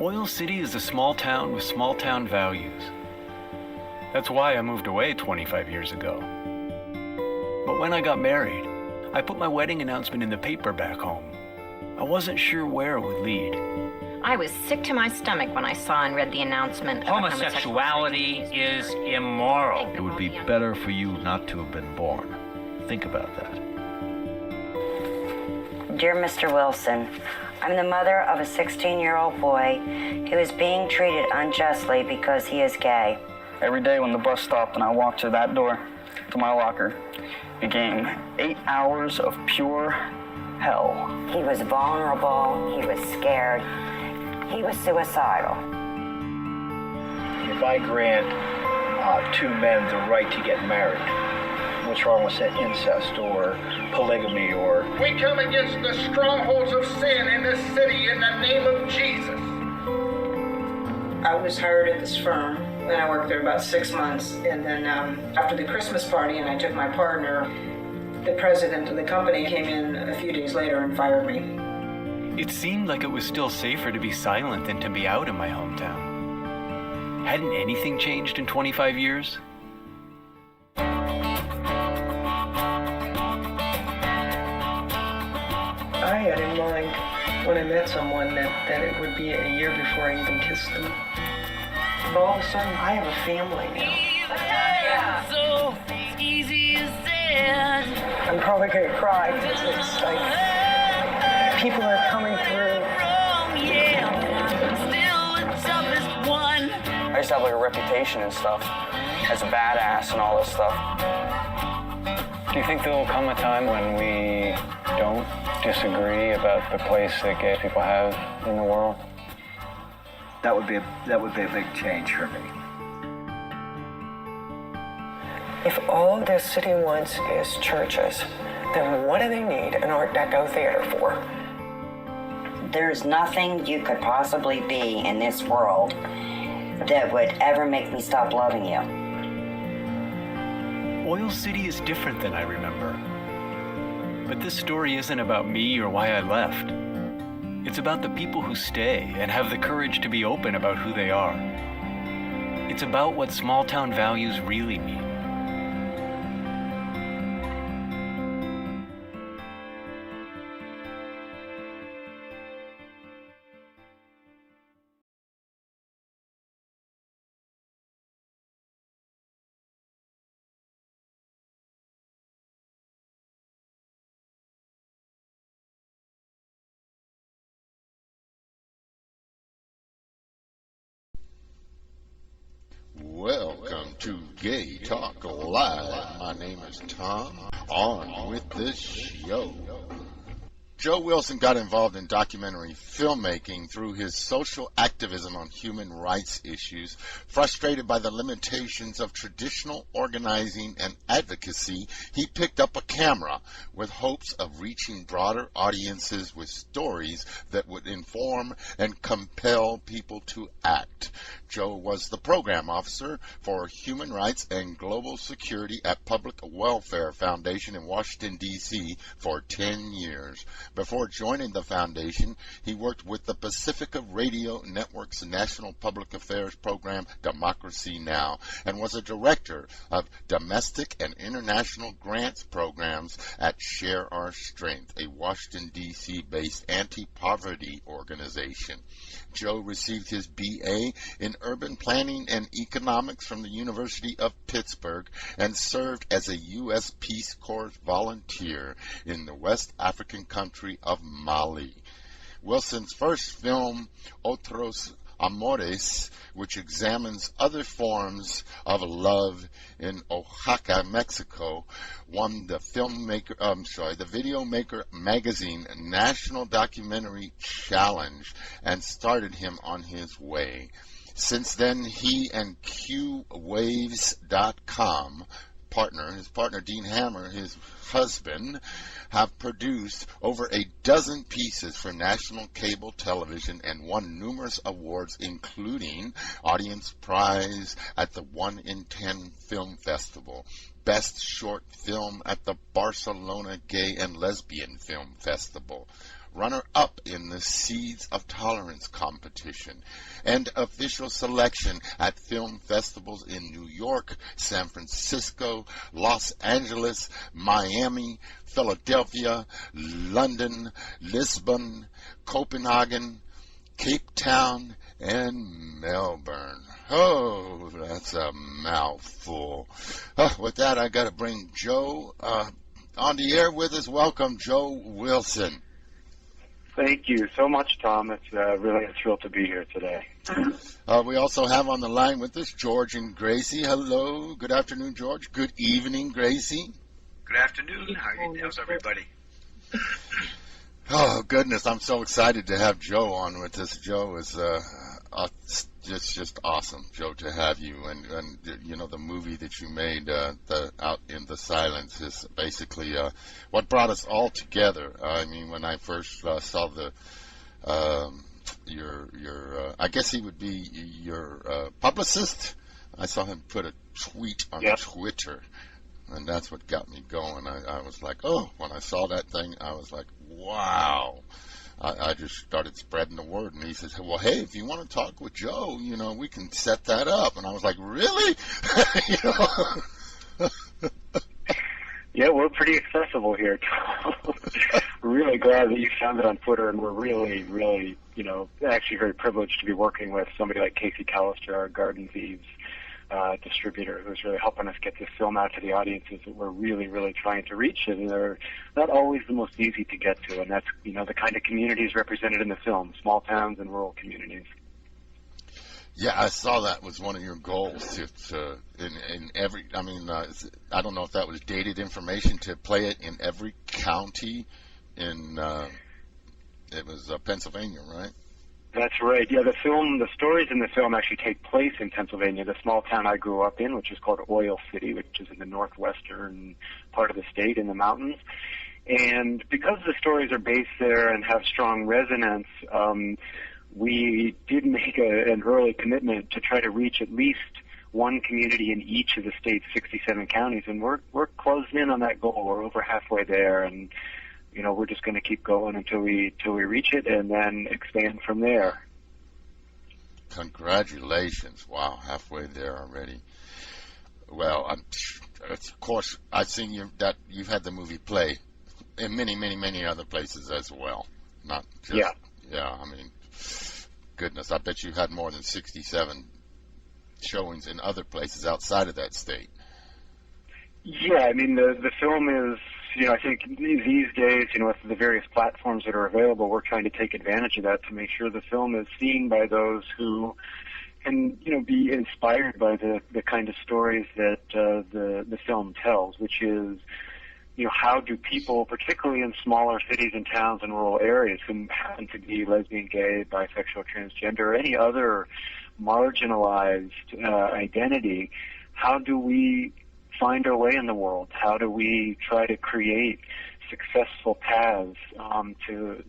Oil City is a small town with small town values. That's why I moved away 25 years ago. But when I got married, I put my wedding announcement in the paper back home. I wasn't sure where it would lead. I was sick to my stomach when I saw and read the announcement. Homosexuality is immoral. It would be better for you not to have been born. Think about that. Dear Mr. Wilson, I'm the mother of a 16-year-old boy who is being treated unjustly because he is gay. Every day when the bus stopped and I walked to that door, to my locker, became 8 hours of pure hell. He was vulnerable, he was scared, he was suicidal. If I grant two men the right to get married, what's wrong with incest or polygamy or... We come against the strongholds of sin in this city in the name of Jesus. I was hired at this firm, and I worked there about 6 months, and then after the Christmas party and I took my partner, the president of the company came in a few days later and fired me. It seemed like it was still safer to be silent than to be out in my hometown. Hadn't anything changed in 25 years? I had in mind when I met someone that it would be a year before I even kissed them. But all of a sudden, I have a family now. Yeah. So easy as that. I'm probably going to cry because it's like people are coming through. Still the toughest one. I used to have like a reputation and stuff as a badass and all this stuff. Do you think there will come a time when we don't disagree about the place that gay people have in the world? That would be a big change for me. If all this city wants is churches, then what do they need an Art Deco theater for? There's nothing you could possibly be in this world that would ever make me stop loving you. Oil City is different than I remember. But this story isn't about me or why I left. It's about the people who stay and have the courage to be open about who they are. It's about what small town values really mean. Welcome to Gay Talk Live. My name is Tom. On with the show. Joe Wilson got involved in documentary filmmaking through his social activism on human rights issues. Frustrated by the limitations of traditional organizing and advocacy, he picked up a camera with hopes of reaching broader audiences with stories that would inform and compel people to act. Joe was the program officer for human rights and global security at Public Welfare Foundation in Washington, D.C. for 10 years. Before joining the foundation, he worked with the Pacifica Radio Network's national public affairs program, Democracy Now!, and was a director of domestic and international grants programs at Share Our Strength, a Washington, D.C.-based anti-poverty organization. Joe received his B.A. in Urban Planning and Economics from the University of Pittsburgh and served as a U.S. Peace Corps volunteer in the West African country of Mali. Wilson's first film, Otros Amores, which examines other forms of love in Oaxaca, Mexico, won the Video Maker Magazine National Documentary Challenge and started him on his way. Since then, he and QWaves.com his partner Dean Hammer, his husband, have produced over a dozen pieces for national cable television and won numerous awards, including Audience Prize at the 1 in 10 Film Festival, Best Short Film at the Barcelona Gay and Lesbian Film Festival, runner-up in the Seeds of Tolerance competition, and official selection at film festivals in New York, San Francisco, Los Angeles, Miami, Philadelphia, London, Lisbon, Copenhagen, Cape Town, and Melbourne. Oh, that's a mouthful. With that, I got to bring Joe on the air with us. Welcome, Joe Wilson. Thank you so much, Tom. It's really a thrill to be here today. We also have on the line with us George and Gracie. Hello. Good afternoon, George. Good evening, Gracie. Good afternoon. How's everybody? Oh, goodness. I'm so excited to have Joe on with us. Joe is just awesome, Joe, to have you. And you know, the movie that you made, Out in the Silence, is basically what brought us all together. I mean, when I first saw your I guess he would be your publicist. I saw him put a tweet on Twitter, and that's what got me going. I was like, oh, when I saw that thing, I was like, wow. I just started spreading the word, and he says, well, hey, if you want to talk with Joe, you know, we can set that up. And I was like, really? You know? Yeah, we're pretty accessible here, Tom. Really glad that you found it on Twitter, and we're really, really, you know, actually very privileged to be working with somebody like Casey Callister, our Garden Thieves distributor, who's really helping us get this film out to the audiences that we're really, really trying to reach. And they're not always the most easy to get to, and that's, you know, the kind of communities represented in the film, small towns and rural communities. Yeah, I saw that was one of your goals to in every. I mean, I don't know if that was dated information, to play it in every county in. It was Pennsylvania, right? That's right. Yeah, the stories in the film actually take place in Pennsylvania, the small town I grew up in, which is called Oil City, which is in the northwestern part of the state in the mountains. And because the stories are based there and have strong resonance, we did make an early commitment to try to reach at least one community in each of the state's 67 counties, and we're closing in on that goal. We're over halfway there, and you know, we're just going to keep going until we reach it, and then expand from there. Congratulations! Wow, halfway there already. Well, of course, I've seen you've had the movie play in many, many, many other places as well. Not just, yeah. I mean, goodness, I bet you had more than 67 showings in other places outside of that state. Yeah, I mean, the film is, you know, I think these days, you know, with the various platforms that are available, we're trying to take advantage of that to make sure the film is seen by those who can, you know, be inspired by the kind of stories that the film tells, which is, you know, how do people, particularly in smaller cities and towns and rural areas, who happen to be lesbian, gay, bisexual, transgender, or any other marginalized identity, how do we find our way in the world? How do we try to create successful paths to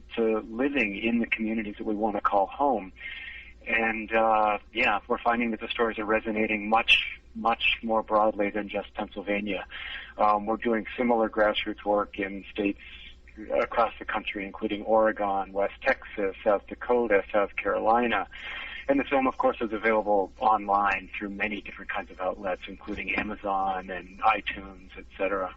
living in the communities that we want to call home? And yeah, we're finding that the stories are resonating much more broadly than just Pennsylvania. We're doing similar grassroots work in states across the country, including Oregon, West Texas, South Dakota, South Carolina. And the film, of course, is available online through many different kinds of outlets, including Amazon and iTunes, etc.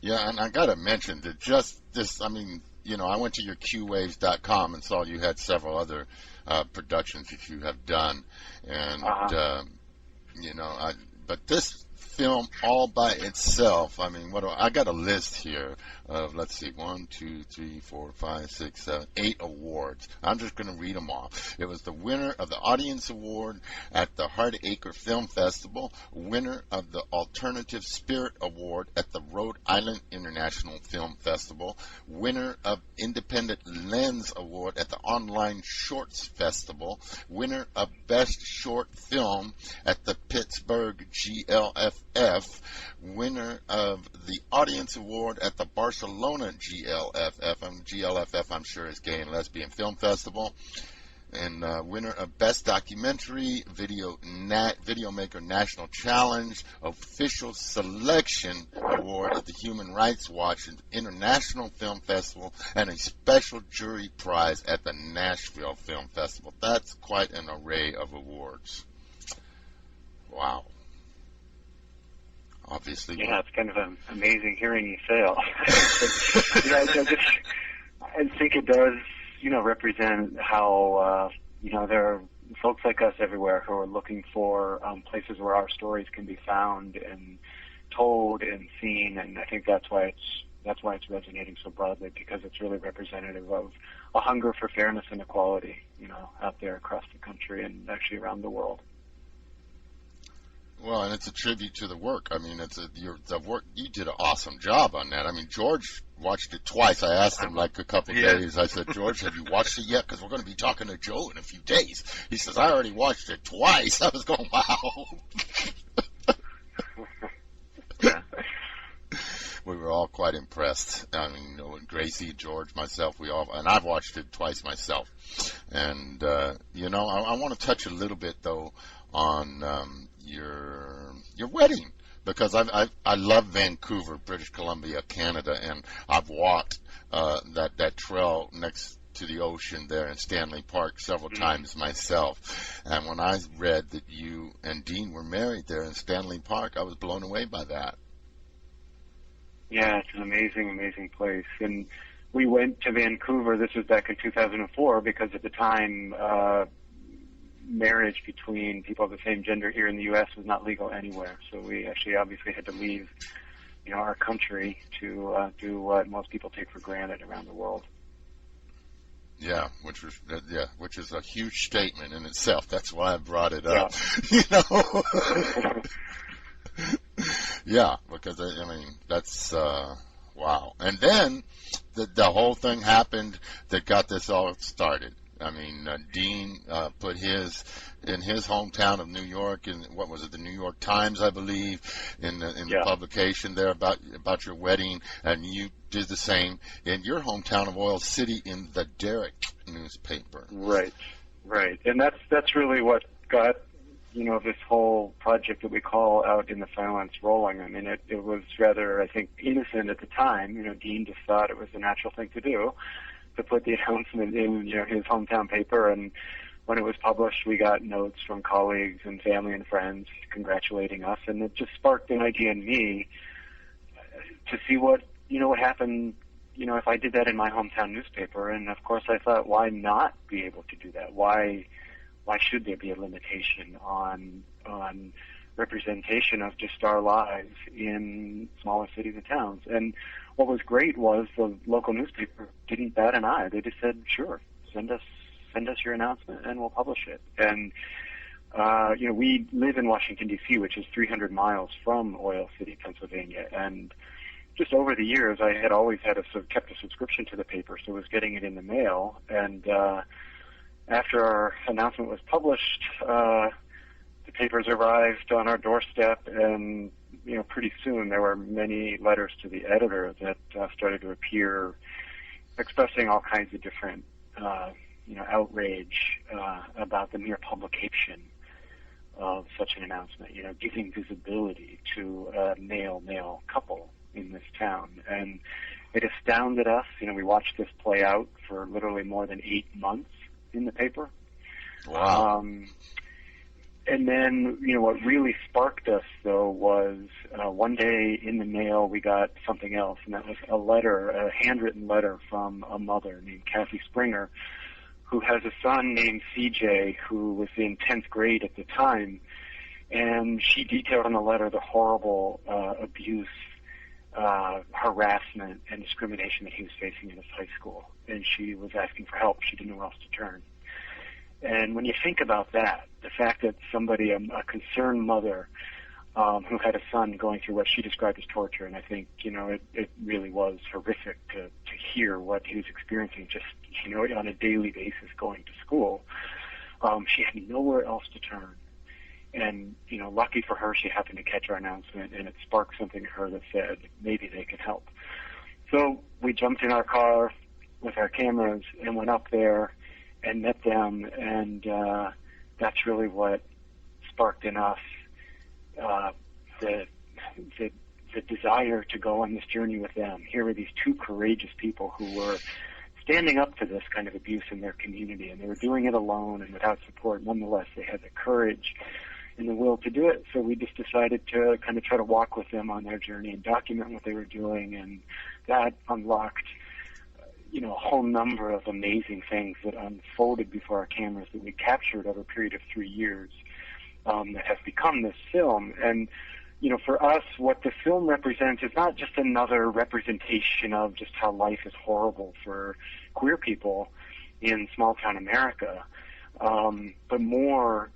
Yeah, and I got to mention that just this, I mean, you know, I went to your qwaves.com and saw you had several other productions that you have done. And, you know, but this film all by itself, I mean, I got a list here of, let's see, 1, 2, 3, 4, 5, 6, 7, 8 awards. I'm just going to read them off. It was the winner of the Audience Award at the Hardacre Film Festival, winner of the Alternative Spirit Award at the Rhode Island International Film Festival, winner of Independent Lens Award at the Online Shorts Festival, winner of Best Short Film at the Pittsburgh GLFF, winner of the Audience Award at the Barcelona GLFF. GLFF, I'm sure, is Gay and Lesbian Film Festival. and winner of Best Documentary, Video Maker National Challenge, Official Selection Award at the Human Rights Watch International Film Festival, and a special jury prize at the Nashville Film Festival. That's quite an array of awards. Wow. Obviously. Yeah, it's kind of amazing hearing you say all that. I think it does, represent how, there are folks like us everywhere who are looking for places where our stories can be found and told and seen, and I think that's why it's resonating so broadly, because it's really representative of a hunger for fairness and equality, out there across the country and actually around the world. Well, and it's a tribute to the work. I mean, the work. You did an awesome job on that. I mean, George watched it twice. I asked him like a couple days. I said, George, have you watched it yet? Because we're going to be talking to Joe in a few days. He says, I already watched it twice. I was going, wow. We were all quite impressed. I mean, Gracie, George, myself, and I've watched it twice myself. And I want to touch a little bit though on your wedding, because I love Vancouver, British Columbia, Canada, and I've walked that trail next to the ocean there in Stanley Park several times myself. And when I read that you and Dean were married there in Stanley Park, I was blown away by that. Yeah, it's an amazing, amazing place. And we went to Vancouver, this was back in 2004, because at the time, marriage between people of the same gender here in the U.S. was not legal anywhere. So we actually obviously had to leave, our country to do what most people take for granted around the world. Yeah, which is a huge statement in itself. That's why I brought it up. Yeah, because I mean that's wow. And then the whole thing happened that got this all started. I mean, Dean put in his hometown of New York, in what was it, the New York Times, I believe, in the publication there about your wedding, and you did the same in your hometown of Oil City in the Derrick newspaper. Right, and that's really what got this whole project that we call Out in the Silence rolling. I mean, it was rather, I think, innocent at the time. Dean just thought it was the natural thing to do, to put the announcement in his hometown paper, and when it was published, we got notes from colleagues and family and friends congratulating us, and it just sparked an idea in me to see what happened, if I did that in my hometown newspaper. And of course, I thought, why not be able to do that? Why should there be a limitation on representation of just our lives in smaller cities and towns? And what was great was the local newspaper didn't bat an eye. They just said, sure, send us your announcement and we'll publish it. And, we live in Washington, D.C., which is 300 miles from Oil City, Pennsylvania. And just over the years, I had always kept a subscription to the paper, so I was getting it in the mail. And after our announcement was published, the papers arrived on our doorstep, and pretty soon there were many letters to the editor that started to appear, expressing all kinds of different, outrage about the mere publication of such an announcement. Giving visibility to a male couple in this town, and it astounded us. We watched this play out for literally more than 8 months in the paper. Wow. And then, what really sparked us, though, was one day in the mail we got something else, and that was a handwritten letter from a mother named Kathy Springer, who has a son named CJ, who was in 10th grade at the time, and she detailed in the letter the horrible abuse, harassment, and discrimination that he was facing in his high school, and she was asking for help. She didn't know where else to turn. And when you think about that, the fact that somebody, a concerned mother, who had a son going through what she described as torture, and I think, it really was horrific to hear what he was experiencing just, on a daily basis going to school. She had nowhere else to turn. And, lucky for her, she happened to catch our announcement, and it sparked something in her that said, maybe they can help. So we jumped in our car with our cameras and went up there and met them, and that's really what sparked in us the desire to go on this journey with them. Here were these two courageous people who were standing up to this kind of abuse in their community, and they were doing it alone and without support. Nonetheless, they had the courage and the will to do it. So we just decided to kind of try to walk with them on their journey and document what they were doing, and that unlocked a whole number of amazing things that unfolded before our cameras that we captured over a period of 3 years that have become this film. And for us, what the film represents is not just another representation of just how life is horrible for queer people in small-town America, but more,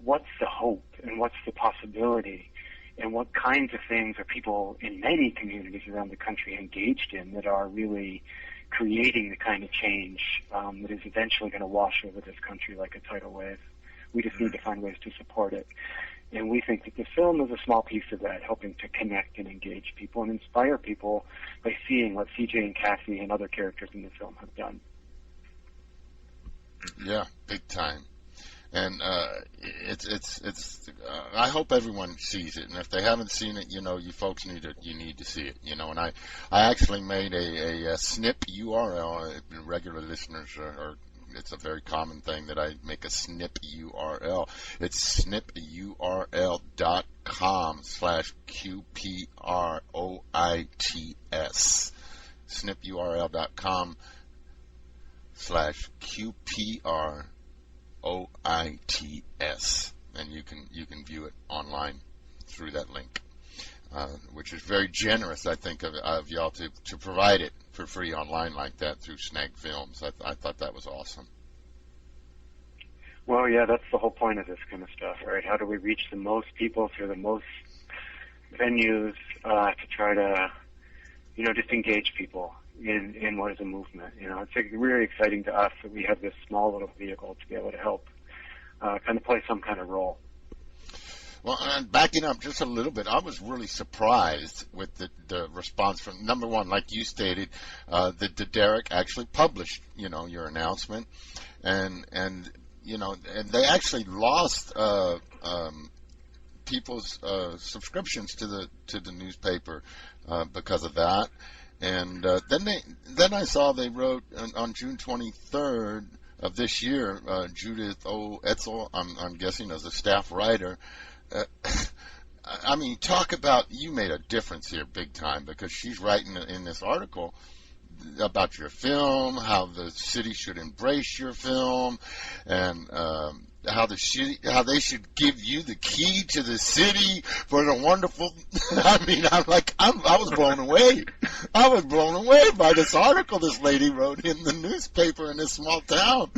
what's the hope and what's the possibility, and what kinds of things are people in many communities around the country engaged in that are really creating the kind of change that is eventually going to wash over this country like a tidal wave. We just need to find ways to support it. And we think that the film is a small piece of that, helping to connect and engage people and inspire people by seeing what CJ and Kathy and other characters in the film have done. Yeah, big time. And I hope everyone sees it, and if they haven't seen it, you folks need to see it, And I actually made a snip URL. Regular listeners it's a very common thing that I make a snip URL. It's snipurl.com/QPROITS. snipurl.com/QPROITS, and you can view it online through that link, which is very generous, I think, of y'all to provide it for free online like that through Snag Films. I thought that was awesome. Well, yeah, that's the whole point of this kind of stuff, right? How do we reach the most people through the most venues to try to, just engage people in what is a movement? It's really exciting to us that we have this small little vehicle to be able to help kind of play some kind of role. Well, and backing up just a little bit, I was really surprised with the response from, number one, like you stated, that Derek actually published, your announcement, and they actually lost people's subscriptions to the newspaper because of that. And then I saw they wrote on June 23rd of this year, Judith O. Etzel, I'm guessing as a staff writer. I mean, talk about, you made a difference here big time, because she's writing in this article about your film, how the city should embrace your film, and how they should give you the key to the city for the wonderful. I mean, I was blown away. I was blown away by this article this lady wrote in the newspaper in this small town.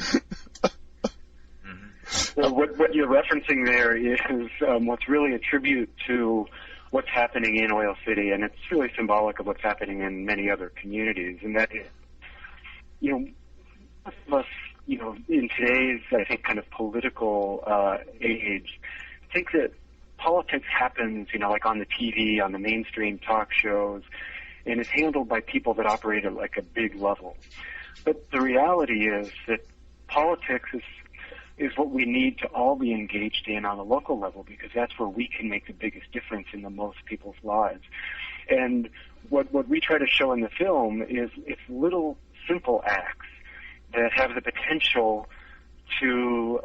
Well, what you're referencing there is what's really a tribute to what's happening in Oil City, and it's really symbolic of what's happening in many other communities. And that is, most of us, in today's, I think, kind of political age, think that politics happens, like on the TV, on the mainstream talk shows, and is handled by people that operate at like a big level. But the reality is that politics is what we need to all be engaged in on a local level, because that's where we can make the biggest difference in the most people's lives. And what we try to show in the film is it's little simple acts that have the potential to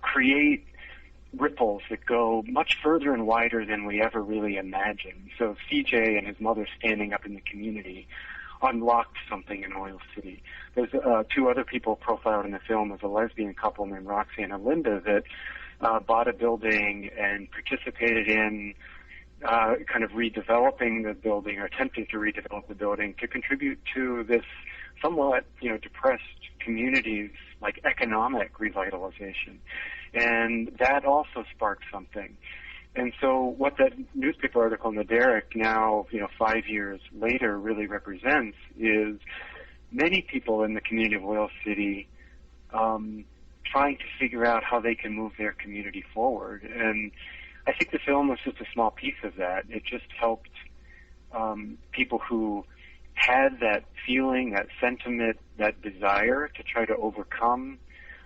create ripples that go much further and wider than we ever really imagined. So CJ and his mother standing up in the community unlocked something in Oil City. There's two other people profiled in the film. There's a lesbian couple named Roxanne and Linda that bought a building and participated in kind of redeveloping the building, or attempting to redevelop the building, to contribute to this somewhat depressed community's like economic revitalization. And that also sparked something. And so what that newspaper article in the Derrick now, 5 years later, really represents is many people in the community of Oil City trying to figure out how they can move their community forward. And I think the film was just a small piece of that. It just helped people who had that feeling, that sentiment, that desire to try to overcome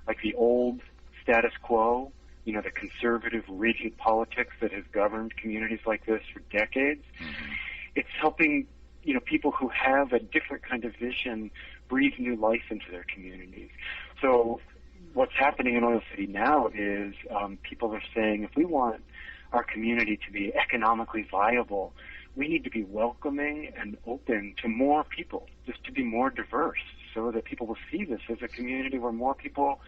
like the old status quo, you know, the conservative, rigid politics that has governed communities like this for decades. Mm-hmm. It's helping, you know, people who have a different kind of vision breathe new life into their communities. So what's happening in Oil City now is people are saying, if we want our community to be economically viable, we need to be welcoming and open to more people, just to be more diverse, so that people will see this as a community where more people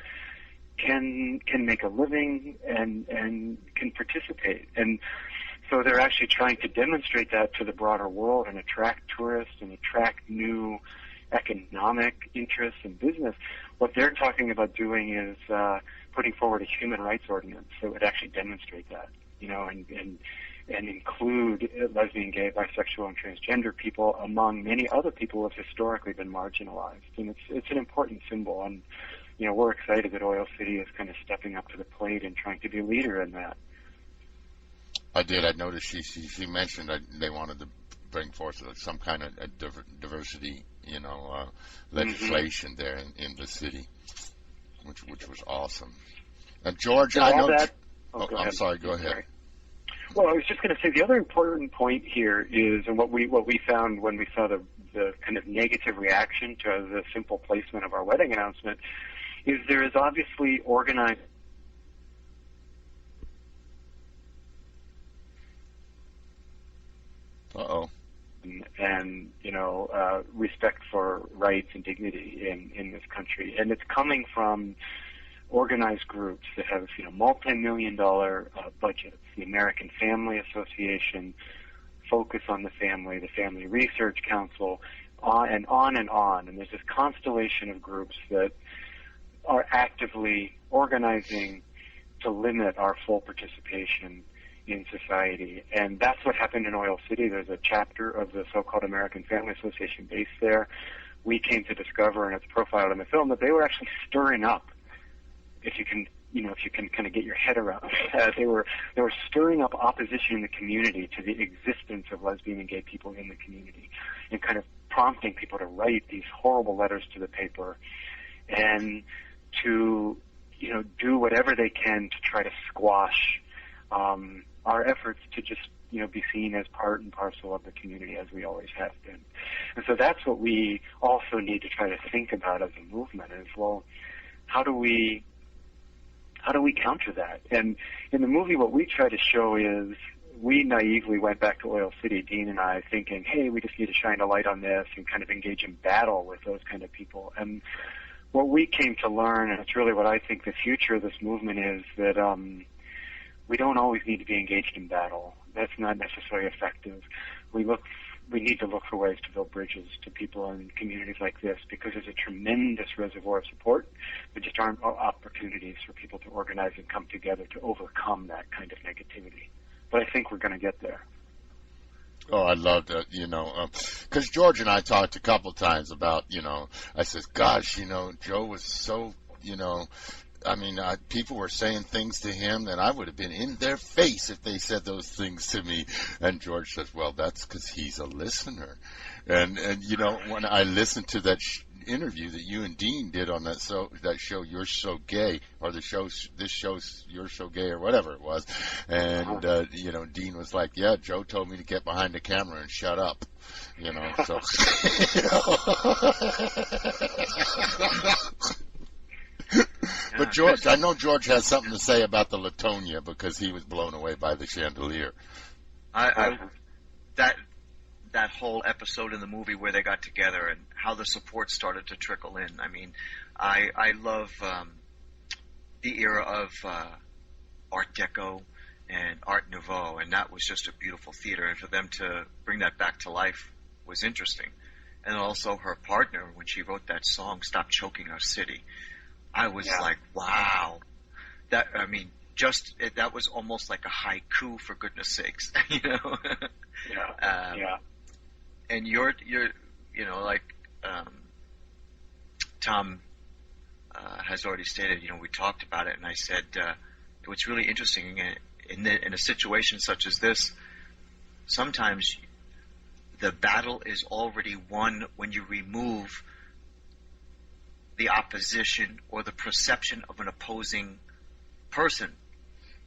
can make a living and can participate. And so they're actually trying to demonstrate that to the broader world and attract tourists and attract new economic interests and business. What they're talking about doing is putting forward a human rights ordinance that would actually demonstrate that, you know, and include lesbian, gay, bisexual, and transgender people among many other people who have historically been marginalized. And it's an important symbol. And, you know, we're excited that Oil City is kind of stepping up to the plate and trying to be a leader in that. I did. I noticed she mentioned that they wanted to bring forth some kind of diversity, you know, legislation there in the city, which was awesome. And George, I know. I'm sorry. Go ahead. Sorry. Well, I was just going to say the other important point here is, and what we found when we saw the kind of negative reaction to the simple placement of our wedding announcement, is there is obviously organized. And, you know, respect for rights and dignity in this country. And it's coming from organized groups that have, you know, multi-million-dollar budgets. The American Family Association, Focus on the Family Research Council, on and on and on. And there's this constellation of groups that are actively organizing to limit our full participation in society. And that's what happened in Oil City. There's a chapter of the so-called American Family Association based there. We came to discover, and it's profiled in the film, that they were actually stirring up, if you can kind of get your head around that, they were stirring up opposition in the community to the existence of lesbian and gay people in the community, and kind of prompting people to write these horrible letters to the paper and to, you know, do whatever they can to try to squash our efforts to just, you know, be seen as part and parcel of the community as we always have been. And so that's what we also need to try to think about as a movement is, well, how do we counter that? And in the movie, what we try to show is we naively went back to Oil City, Dean and I, thinking, hey, we just need to shine a light on this and kind of engage in battle with those kind of people. And what we came to learn, and it's really what I think the future of this movement is, that we don't always need to be engaged in battle. That's not necessarily effective. We need to look for ways to build bridges to people in communities like this, because there's a tremendous reservoir of support. There just aren't opportunities for people to organize and come together to overcome that kind of negativity. But I think we're going to get there. Oh, I love that, you know, because George and I talked a couple times about, you know, I said, gosh, you know, Joe was so, you know, I mean, people were saying things to him that I would have been in their face if they said those things to me. And George says, well, that's because he's a listener. And you know, when I listened to that interview that you and Dean did on that show, You're So Gay, or this show's You're So Gay, or whatever it was. And, you know, Dean was like, yeah, Joe told me to get behind the camera and shut up. You know, so. But George, I know George has something to say about the Latonia because he was blown away by the chandelier. That whole episode in the movie where they got together and how the support started to trickle in. I mean, I love the era of Art Deco and Art Nouveau, and that was just a beautiful theater. And for them to bring that back to life was interesting. And also her partner, when she wrote that song, Stop Choking Our City, I was like, wow. That was almost like a haiku, for goodness sakes, you know? Yeah. And you're you know, like Tom has already stated, you know, we talked about it, and I said, what's really interesting in a situation such as this, sometimes the battle is already won when you remove the opposition or the perception of an opposing person.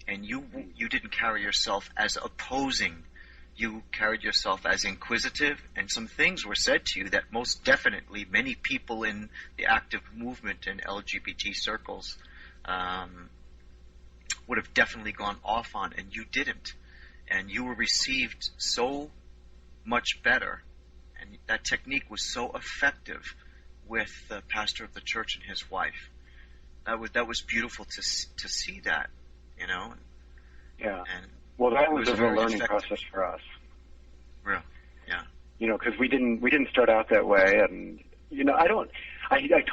And you didn't carry yourself as opposing. You carried yourself as inquisitive, and some things were said to you that most definitely many people in the active movement in LGBT circles would have definitely gone off on, and you didn't. And you were received so much better, and that technique was so effective with the pastor of the church and his wife. That was beautiful to see that, you know. Yeah. And well, that was a real very learning effective. process for us. Real, yeah. You know, because we didn't start out that way, and you know, I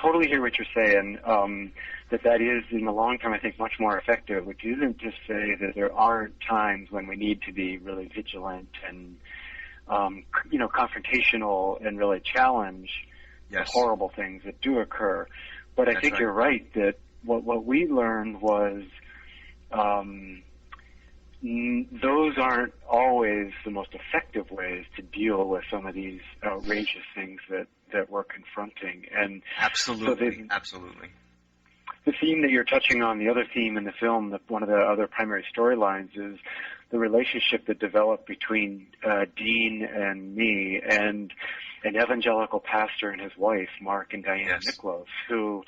totally hear what you're saying. That is in the long term, I think, much more effective. Which isn't to say that there aren't times when we need to be really vigilant and you know, confrontational and really challenge the horrible things that do occur. But I think you're right that what we learned was those aren't always the most effective ways to deal with some of these outrageous things that we're confronting. And absolutely, absolutely. The theme that you're touching on, the other theme in the film, one of the other primary storylines is the relationship that developed between Dean and me and an evangelical pastor and his wife, Mark and Diana Miklos, who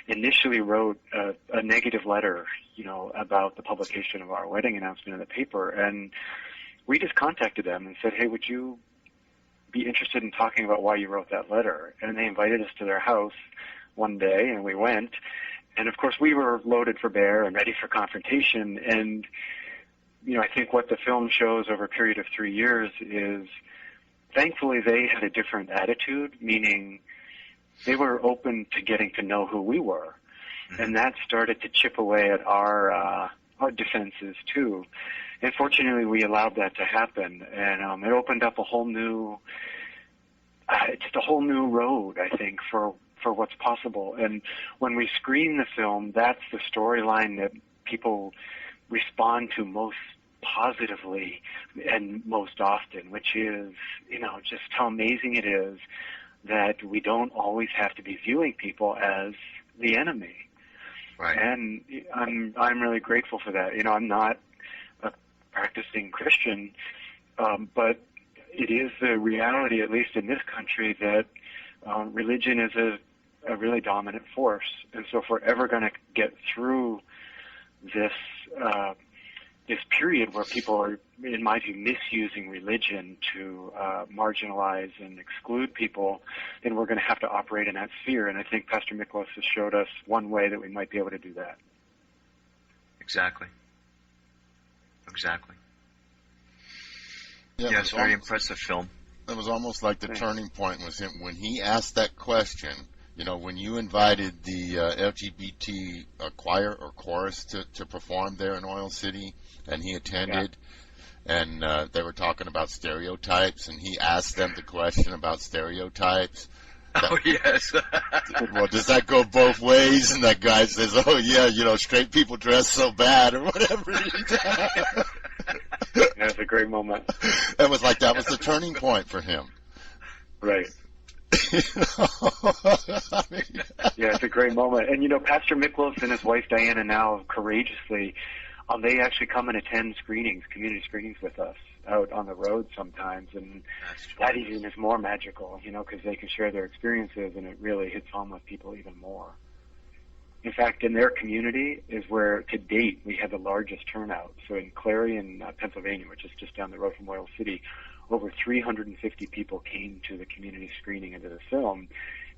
initially wrote a negative letter, you know, about the publication of our wedding announcement in the paper. And we just contacted them and said, hey, would you be interested in talking about why you wrote that letter? And they invited us to their house one day, and we went. And, of course, we were loaded for bear and ready for confrontation. And, you know, I think what the film shows over a period of 3 years is, thankfully, they had a different attitude, meaning they were open to getting to know who we were. And that started to chip away at our defenses, too. And fortunately, we allowed that to happen. And it opened up a whole new, just a whole new road, I think, for what's possible. And when we screen the film, that's the storyline that people respond to most positively and most often, which is, you know, just how amazing it is that we don't always have to be viewing people as the enemy. Right. And I'm really grateful for that. You know, I'm not a practicing Christian, but it is the reality, at least in this country, that religion is a really dominant force. And so if we're ever going to get through this this period where people are, in my view, misusing religion to marginalize and exclude people, then we're going to have to operate in that sphere. And I think Pastor Miklos has showed us one way that we might be able to do that. Exactly. Exactly. Yeah, it's a very impressive film. It was almost like the turning point was him when he asked that question. You know, when you invited the LGBT choir or chorus to perform there in Oil City, and he attended, and they were talking about stereotypes, and he asked them the question about stereotypes. Oh, yes. Well, does that go both ways? And that guy says, oh, yeah, you know, straight people dress so bad, or whatever. That's a great moment. It was like that was the turning point for him. Right. I mean, yeah, it's a great moment. And, you know, Pastor Miklos and his wife Diana now courageously, they actually come and attend screenings, community screenings with us out on the road sometimes. And that even is more magical, you know, because they can share their experiences and it really hits home with people even more. In fact, in their community is where, to date, we had the largest turnout. So in Clarion, Pennsylvania, which is just down the road from Oil City, over 350 people came to the community screening into the film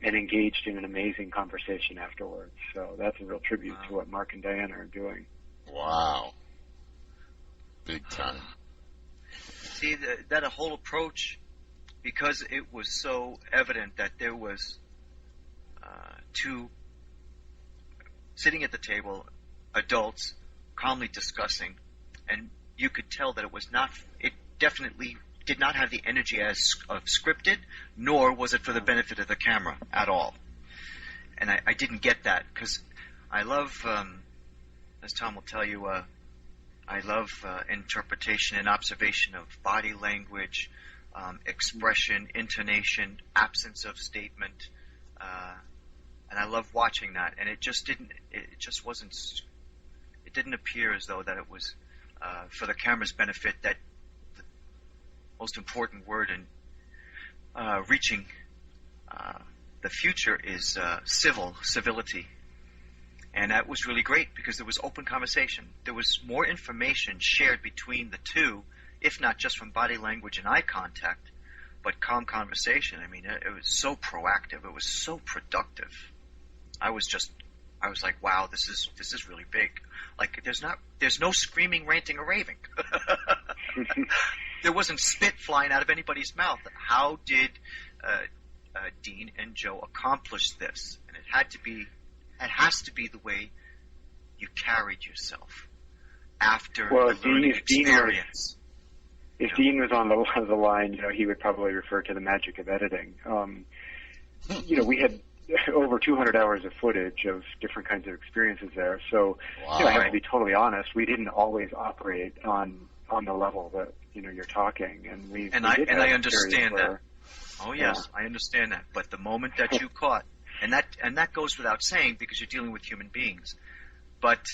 and engaged in an amazing conversation afterwards. So that's a real tribute to what Mark and Diana are doing. Wow. Big time. See, that whole approach, because it was so evident that there was two sitting at the table, adults, calmly discussing, and you could tell that it definitely did not have the energy of scripted, nor was it for the benefit of the camera at all. And I didn't get that, because I love, as Tom will tell you, I love interpretation and observation of body language, expression, intonation, absence of statement, and I love watching that. And it just wasn't. It didn't appear as though that it was for the camera's benefit that the most important word in reaching the future is civility. And that was really great because there was open conversation. There was more information shared between the two, if not just from body language and eye contact, but calm conversation. I mean, it was so proactive. It was so productive. I was like, wow, this is really big. Like, there's no screaming, ranting, or raving. There wasn't spit flying out of anybody's mouth. How did Dean and Joe accomplish this? And it has to be the way you carried yourself after the learning experience. If Dean was on the line, he would probably refer to the magic of editing. We had over 200 hours of footage of different kinds of experiences there. So, I have to be totally honest. We didn't always operate on the level that you're talking, and I understand that. Oh yes, I understand that. But the moment that you caught, and that goes without saying because you're dealing with human beings, but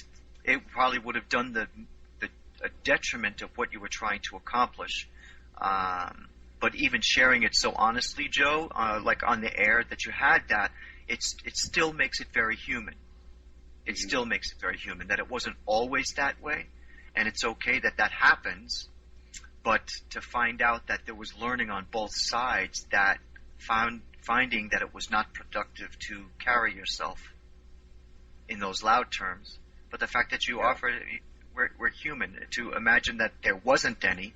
it probably would have done a detriment of what you were trying to accomplish. But even sharing it so honestly, Joe, like on the air that you had that, it still makes it very human. It still makes it very human that it wasn't always that way, and it's okay that happens. But to find out that there was learning on both sides, that finding that it was not productive to carry yourself in those loud terms, but the fact that you offered, we're human. To imagine that there wasn't any,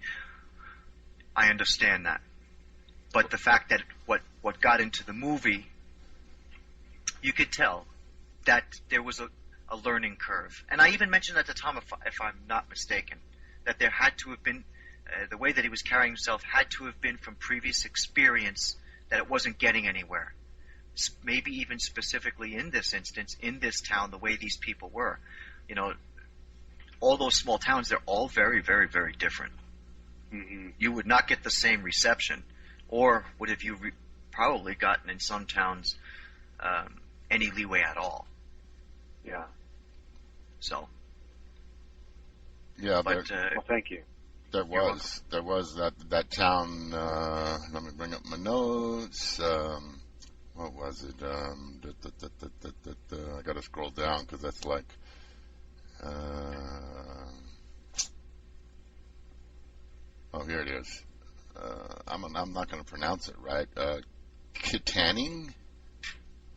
I understand that. But the fact that what got into the movie, you could tell that there was a learning curve. And I even mentioned at the time, if I'm not mistaken, that there had to have been, the way that he was carrying himself had to have been from previous experience, that it wasn't getting anywhere. Maybe even specifically in this instance, in this town, the way these people were. All those small towns, they're all very, very, very different. Mm-hmm. You would not get the same reception, or would have you probably gotten in some towns any leeway at all. Yeah. So. Yeah, well, thank you. There was that town. Let me bring up my notes. What was it? I got to scroll down because that's like. Oh, here it is. I'm not going to pronounce it right. Kittanning?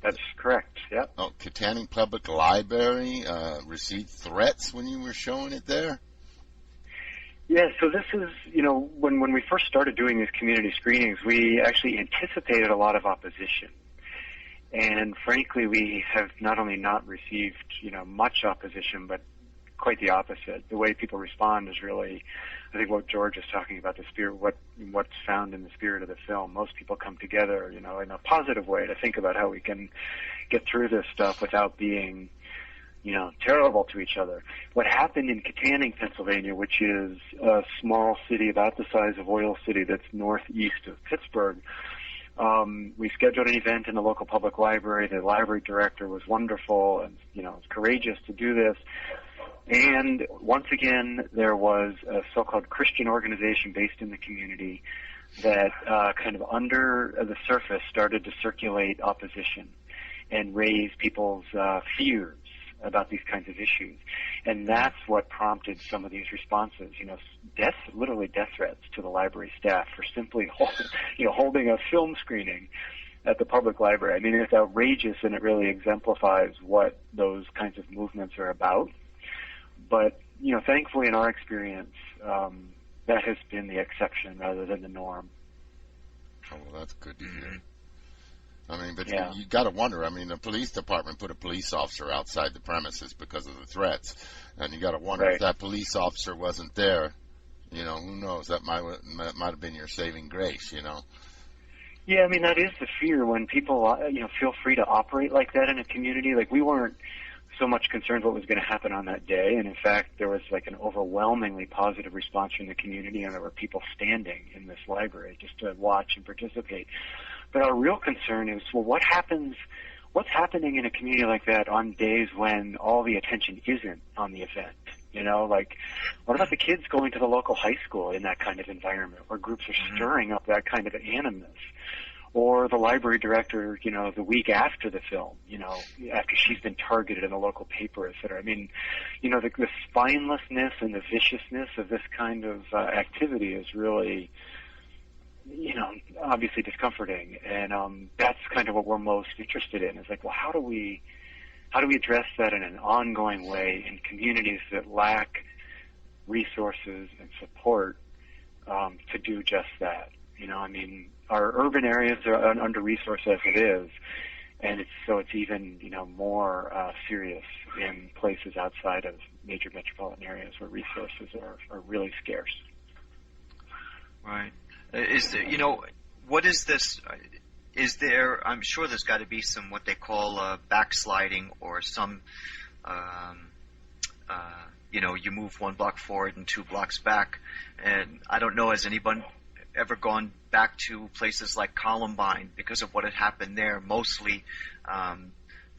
That's correct, yeah. Oh, Kittanning Public Library received threats when you were showing it there? Yeah, so this is, when we first started doing these community screenings, we actually anticipated a lot of opposition. And frankly, we have not only not received, much opposition, but quite the opposite. The way people respond is really, I think, what George is talking about, the spirit, what's found in the spirit of the film. Most people come together, in a positive way to think about how we can get through this stuff without being, terrible to each other. What happened in Kittanning, Pennsylvania, which is a small city about the size of Oil City that's northeast of Pittsburgh, we scheduled an event in the local public library. The library director was wonderful and, was courageous to do this. And once again, there was a so-called Christian organization based in the community that kind of under the surface started to circulate opposition and raise people's fears about these kinds of issues. And that's what prompted some of these responses, literally death threats to the library staff for simply holding a film screening at the public library. I mean, it's outrageous, and it really exemplifies what those kinds of movements are about. But, thankfully in our experience, that has been the exception rather than the norm. Oh, well, that's good to hear. I mean, but you got to wonder. I mean, the police department put a police officer outside the premises because of the threats, and you got to wonder if that police officer wasn't there. Who knows? That might have been your saving grace. Yeah, I mean, that is the fear when people feel free to operate like that in a community. Like, we weren't so much concerned what was going to happen on that day. And in fact, there was like an overwhelmingly positive response from the community, and there were people standing in this library just to watch and participate. But our real concern is, well, what's happening in a community like that on days when all the attention isn't on the event? You know, like, what about the kids going to the local high school in that kind of environment where groups are stirring up that kind of animus? Or the library director, you know, the week after the film, you know, after she's been targeted in the local paper, et cetera. I mean, you know, the spinelessness and the viciousness of this kind of activity is really, you know, obviously discomforting. And that's kind of what we're most interested in, is like, well, how do we address that in an ongoing way in communities that lack resources and support to do just that? You know, I mean, our urban areas are under-resourced as it is, and it's even, you know, more serious in places outside of major metropolitan areas where resources are really scarce. Right. Is there, you know, what is this? Is there? I'm sure there's got to be some what they call backsliding, or some, you know, you move 1 block forward and 2 blocks back, and I don't know, has anyone ever gone back to places like Columbine because of what had happened there? Mostly,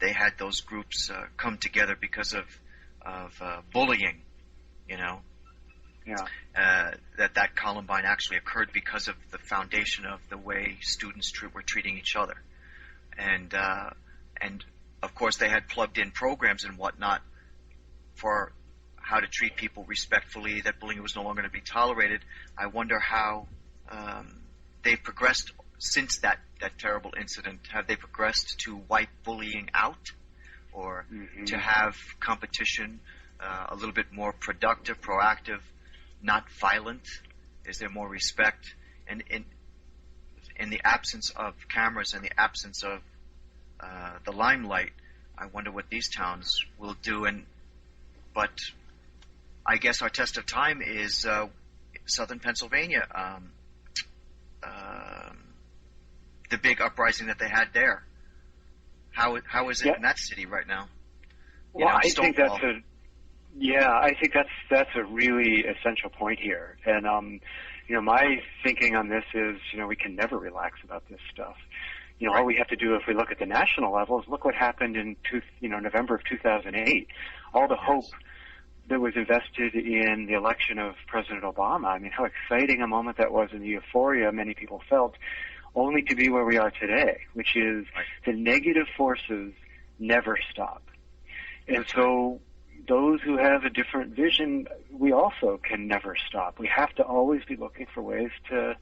they had those groups come together because of bullying, you know. Yeah. That Columbine actually occurred because of the foundation of the way students were treating each other, and of course they had plugged in programs and whatnot for how to treat people respectfully, that bullying was no longer going to be tolerated. I wonder how they've progressed since that terrible incident. Have they progressed to wipe bullying out, or to have competition a little bit more productive, proactive, not violent? Is there more respect? And in the absence of cameras and the absence of the limelight, I wonder what these towns will do. But I guess our test of time is southern Pennsylvania. The big uprising that they had there. How is it in that city right now? Well, I think that's a really essential point here. And you know, my thinking on this is, you know, we can never relax about this stuff. You know, all we have to do, if we look at the national level, is look what happened in November of 2008. All the hope that was invested in the election of President Obama. I mean, how exciting a moment that was, and the euphoria many people felt, only to be where we are today, which is the negative forces never stop. And so those who have a different vision, we also can never stop. We have to always be looking for ways to,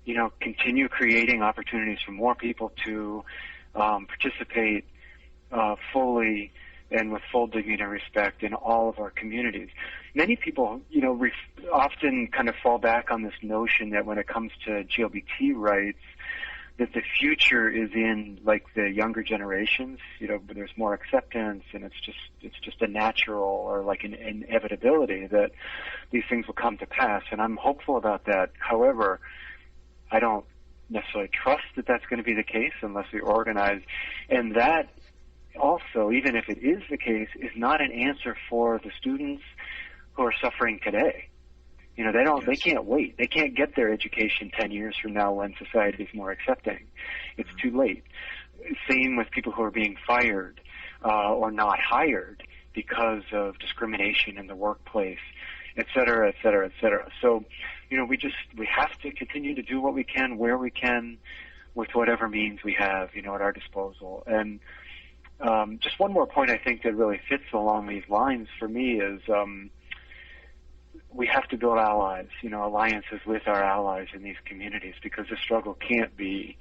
you know, continue creating opportunities for more people to participate fully and with full dignity and respect in all of our communities. Many people, you know, often kind of fall back on this notion that when it comes to LGBT rights, that the future is in like the younger generations, you know, but there's more acceptance, and it's just a natural, or like an inevitability that these things will come to pass. And I'm hopeful about that. However, I don't necessarily trust that that's going to be the case unless we organize. And that also, even if it is the case, is not an answer for the students who are suffering today. You know, they can't wait. They can't get their education 10 years from now when society is more accepting. It's too late. Same with people who are being fired or not hired because of discrimination in the workplace, et cetera, et cetera, et cetera. So, you know, we have to continue to do what we can, where we can, with whatever means we have, you know, at our disposal. And just one more point I think that really fits along these lines for me is we have to build allies, you know, alliances with our allies in these communities, because the struggle can't be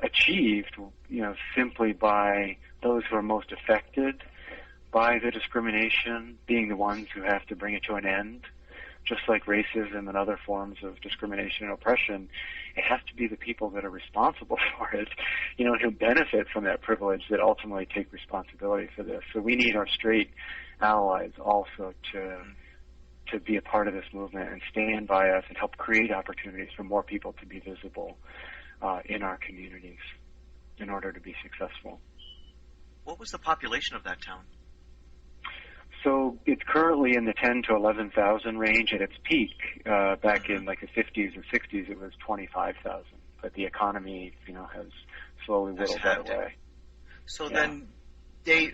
achieved, you know, simply by those who are most affected by the discrimination being the ones who have to bring it to an end. Just like racism and other forms of discrimination and oppression, it has to be the people that are responsible for it, you know, and who benefit from that privilege that ultimately take responsibility for this. So we need our straight allies also to be a part of this movement and stand by us and help create opportunities for more people to be visible in our communities in order to be successful. What was the population of that town? So it's currently in the 10 to 11,000 range. At its peak, back in like the 50s and 60s, it was 25,000. But the economy, has slowly whittled that away. So then, they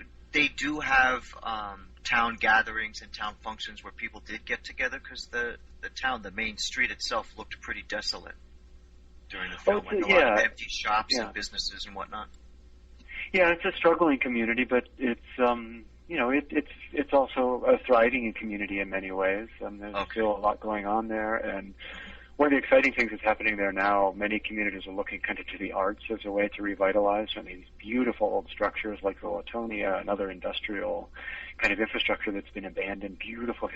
do have town gatherings and town functions where people did get together, because the main street itself looked pretty desolate during the film. Like a lot of empty shops and businesses and whatnot. Yeah, it's a struggling community, but it's it's also a thriving community in many ways. There's still a lot going on there, and one of the exciting things that's happening there now, many communities are looking kind of to the arts as a way to revitalize these beautiful old structures like the Latonia and other industrial kind of infrastructure that's been abandoned, beautiful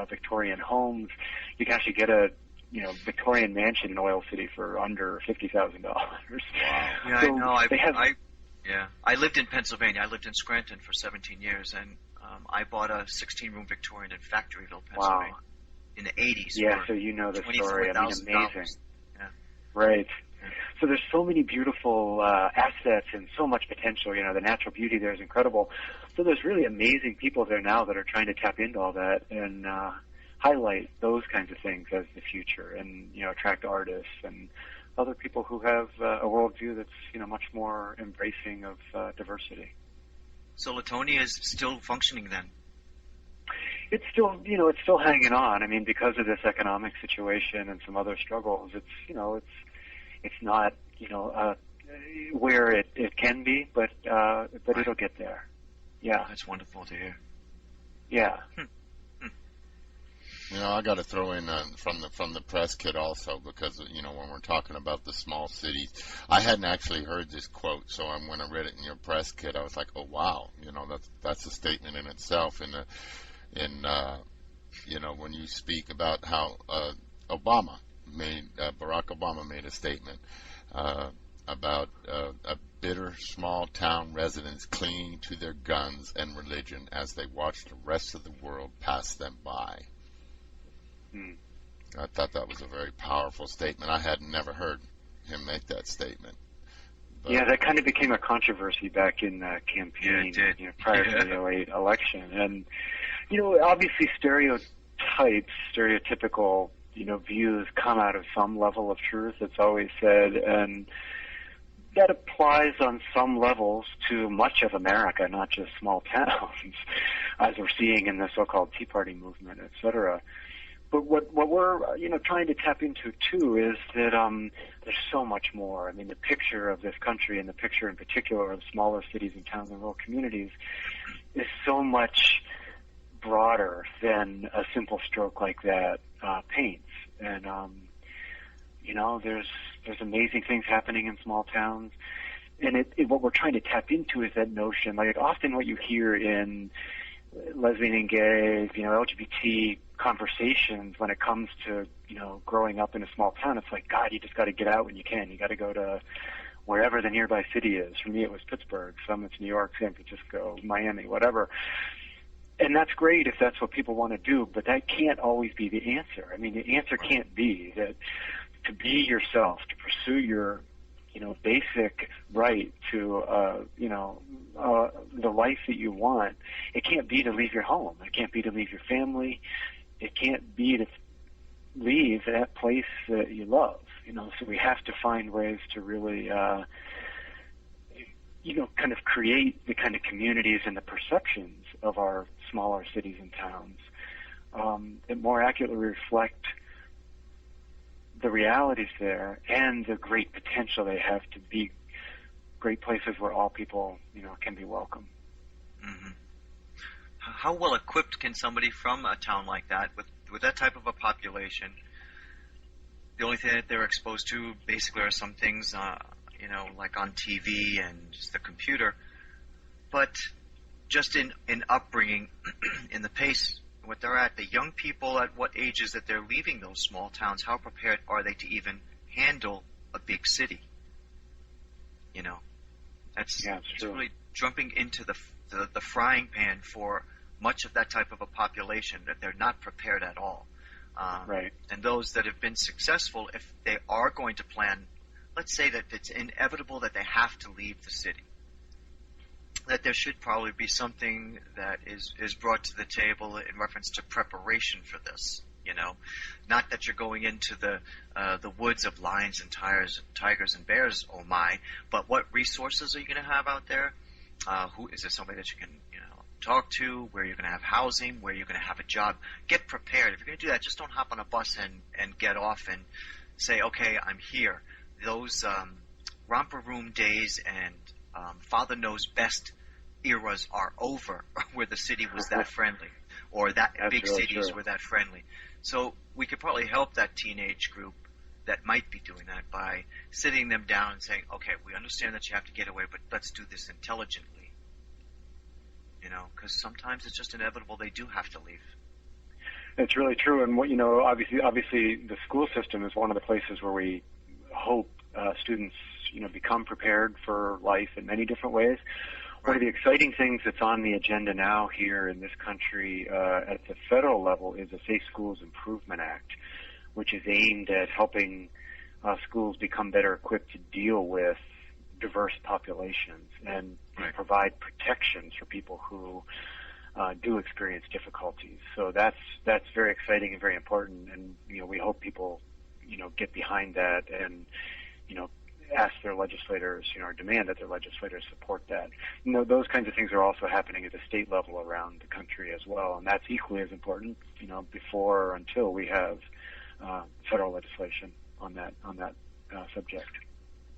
Victorian homes. You can actually get a Victorian mansion in Oil City for under $50,000. Wow. Yeah, so I know. I lived in Pennsylvania. I lived in Scranton for 17 years, and I bought a 16-room Victorian in Factoryville, Pennsylvania, in the 80s. Yeah, so you know the story. I mean, amazing. Yeah. Right. Yeah. So there's so many beautiful assets and so much potential. The natural beauty there is incredible. So there's really amazing people there now that are trying to tap into all that and highlight those kinds of things as the future, and attract artists and other people who have a worldview that's much more embracing of diversity. So Latonia is still functioning then? It's still hanging on. I mean, because of this economic situation and some other struggles, it's not where it can be, but it'll get there. Yeah, that's wonderful to hear. Yeah. I got to throw in from the press kit also, because when we're talking about the small cities, I hadn't actually heard this quote, so when I read it in your press kit, I was like, oh wow, that's a statement in itself. When you speak about how Barack Obama made a statement about a bitter small town residents clinging to their guns and religion as they watch the rest of the world pass them by. I thought that was a very powerful statement. I had never heard him make that statement. But that kind of became a controversy back in the campaign, prior to the 08 election. And, obviously stereotypical, views come out of some level of truth, it's always said, and that applies on some levels to much of America, not just small towns, as we're seeing in the so-called Tea Party movement, et cetera. But what we're trying to tap into too is that there's so much more. I mean, the picture of this country, and the picture in particular of smaller cities and towns and rural communities, is so much broader than a simple stroke like that paints. And there's amazing things happening in small towns. And what we're trying to tap into is that notion. Like, often what you hear in lesbian and gay, LGBT conversations when it comes to, growing up in a small town, it's like, God, you just got to get out when you can. You got to go to wherever the nearby city is. For me, it was Pittsburgh. Some it's New York, San Francisco, Miami, whatever. And that's great if that's what people want to do, but that can't always be the answer. I mean, the answer can't be that to be yourself, to pursue your basic right to, the life that you want. It can't be to leave your home. It can't be to leave your family. It can't be to leave that place that you love. So we have to find ways to really, kind of create the kind of communities and the perceptions of our smaller cities and towns that more accurately reflect the realities there and the great potential they have to be great places where all people, can be welcome. Mm-hmm. How well equipped can somebody from a town like that, with that type of a population, the only thing that they're exposed to basically are some things, like on TV and just the computer, but just in upbringing, in the pace, what they're at, the young people at what ages that they're leaving those small towns, how prepared are they to even handle a big city? That's really jumping into the frying pan for much of that type of a population, that they're not prepared at all. Right. And those that have been successful, if they are going to plan, let's say that it's inevitable that they have to leave the city. that there should probably be something that is brought to the table in reference to preparation for this. You know, not that you're going into the woods of lions and tigers and bears. Oh my! But what resources are you going to have out there? Who is there? Somebody that you can talk to? Where you're going to have housing? Where you're going to have a job? Get prepared. If you're going to do that, just don't hop on a bus and get off and say, okay, I'm here. Those romper room days and Father Knows Best eras are over, where the city was that friendly, or that That's big really cities true. were that friendly. So we could probably help that teenage group that might be doing that by sitting them down and saying, okay, we understand that you have to get away, but let's do this intelligently. You know, because sometimes it's just inevitable they do have to leave. It's really true, and obviously, the school system is one of the places where we hope students, become prepared for life in many different ways. One of the exciting things that's on the agenda now here in this country at the federal level is the Safe Schools Improvement Act, which is aimed at helping schools become better equipped to deal with diverse populations and provide protections for people who do experience difficulties. So that's very exciting and very important, and we hope people get behind that and ask their legislators, or demand that their legislators support that. Those kinds of things are also happening at the state level around the country as well, and that's equally as important, before or until we have federal legislation on that subject.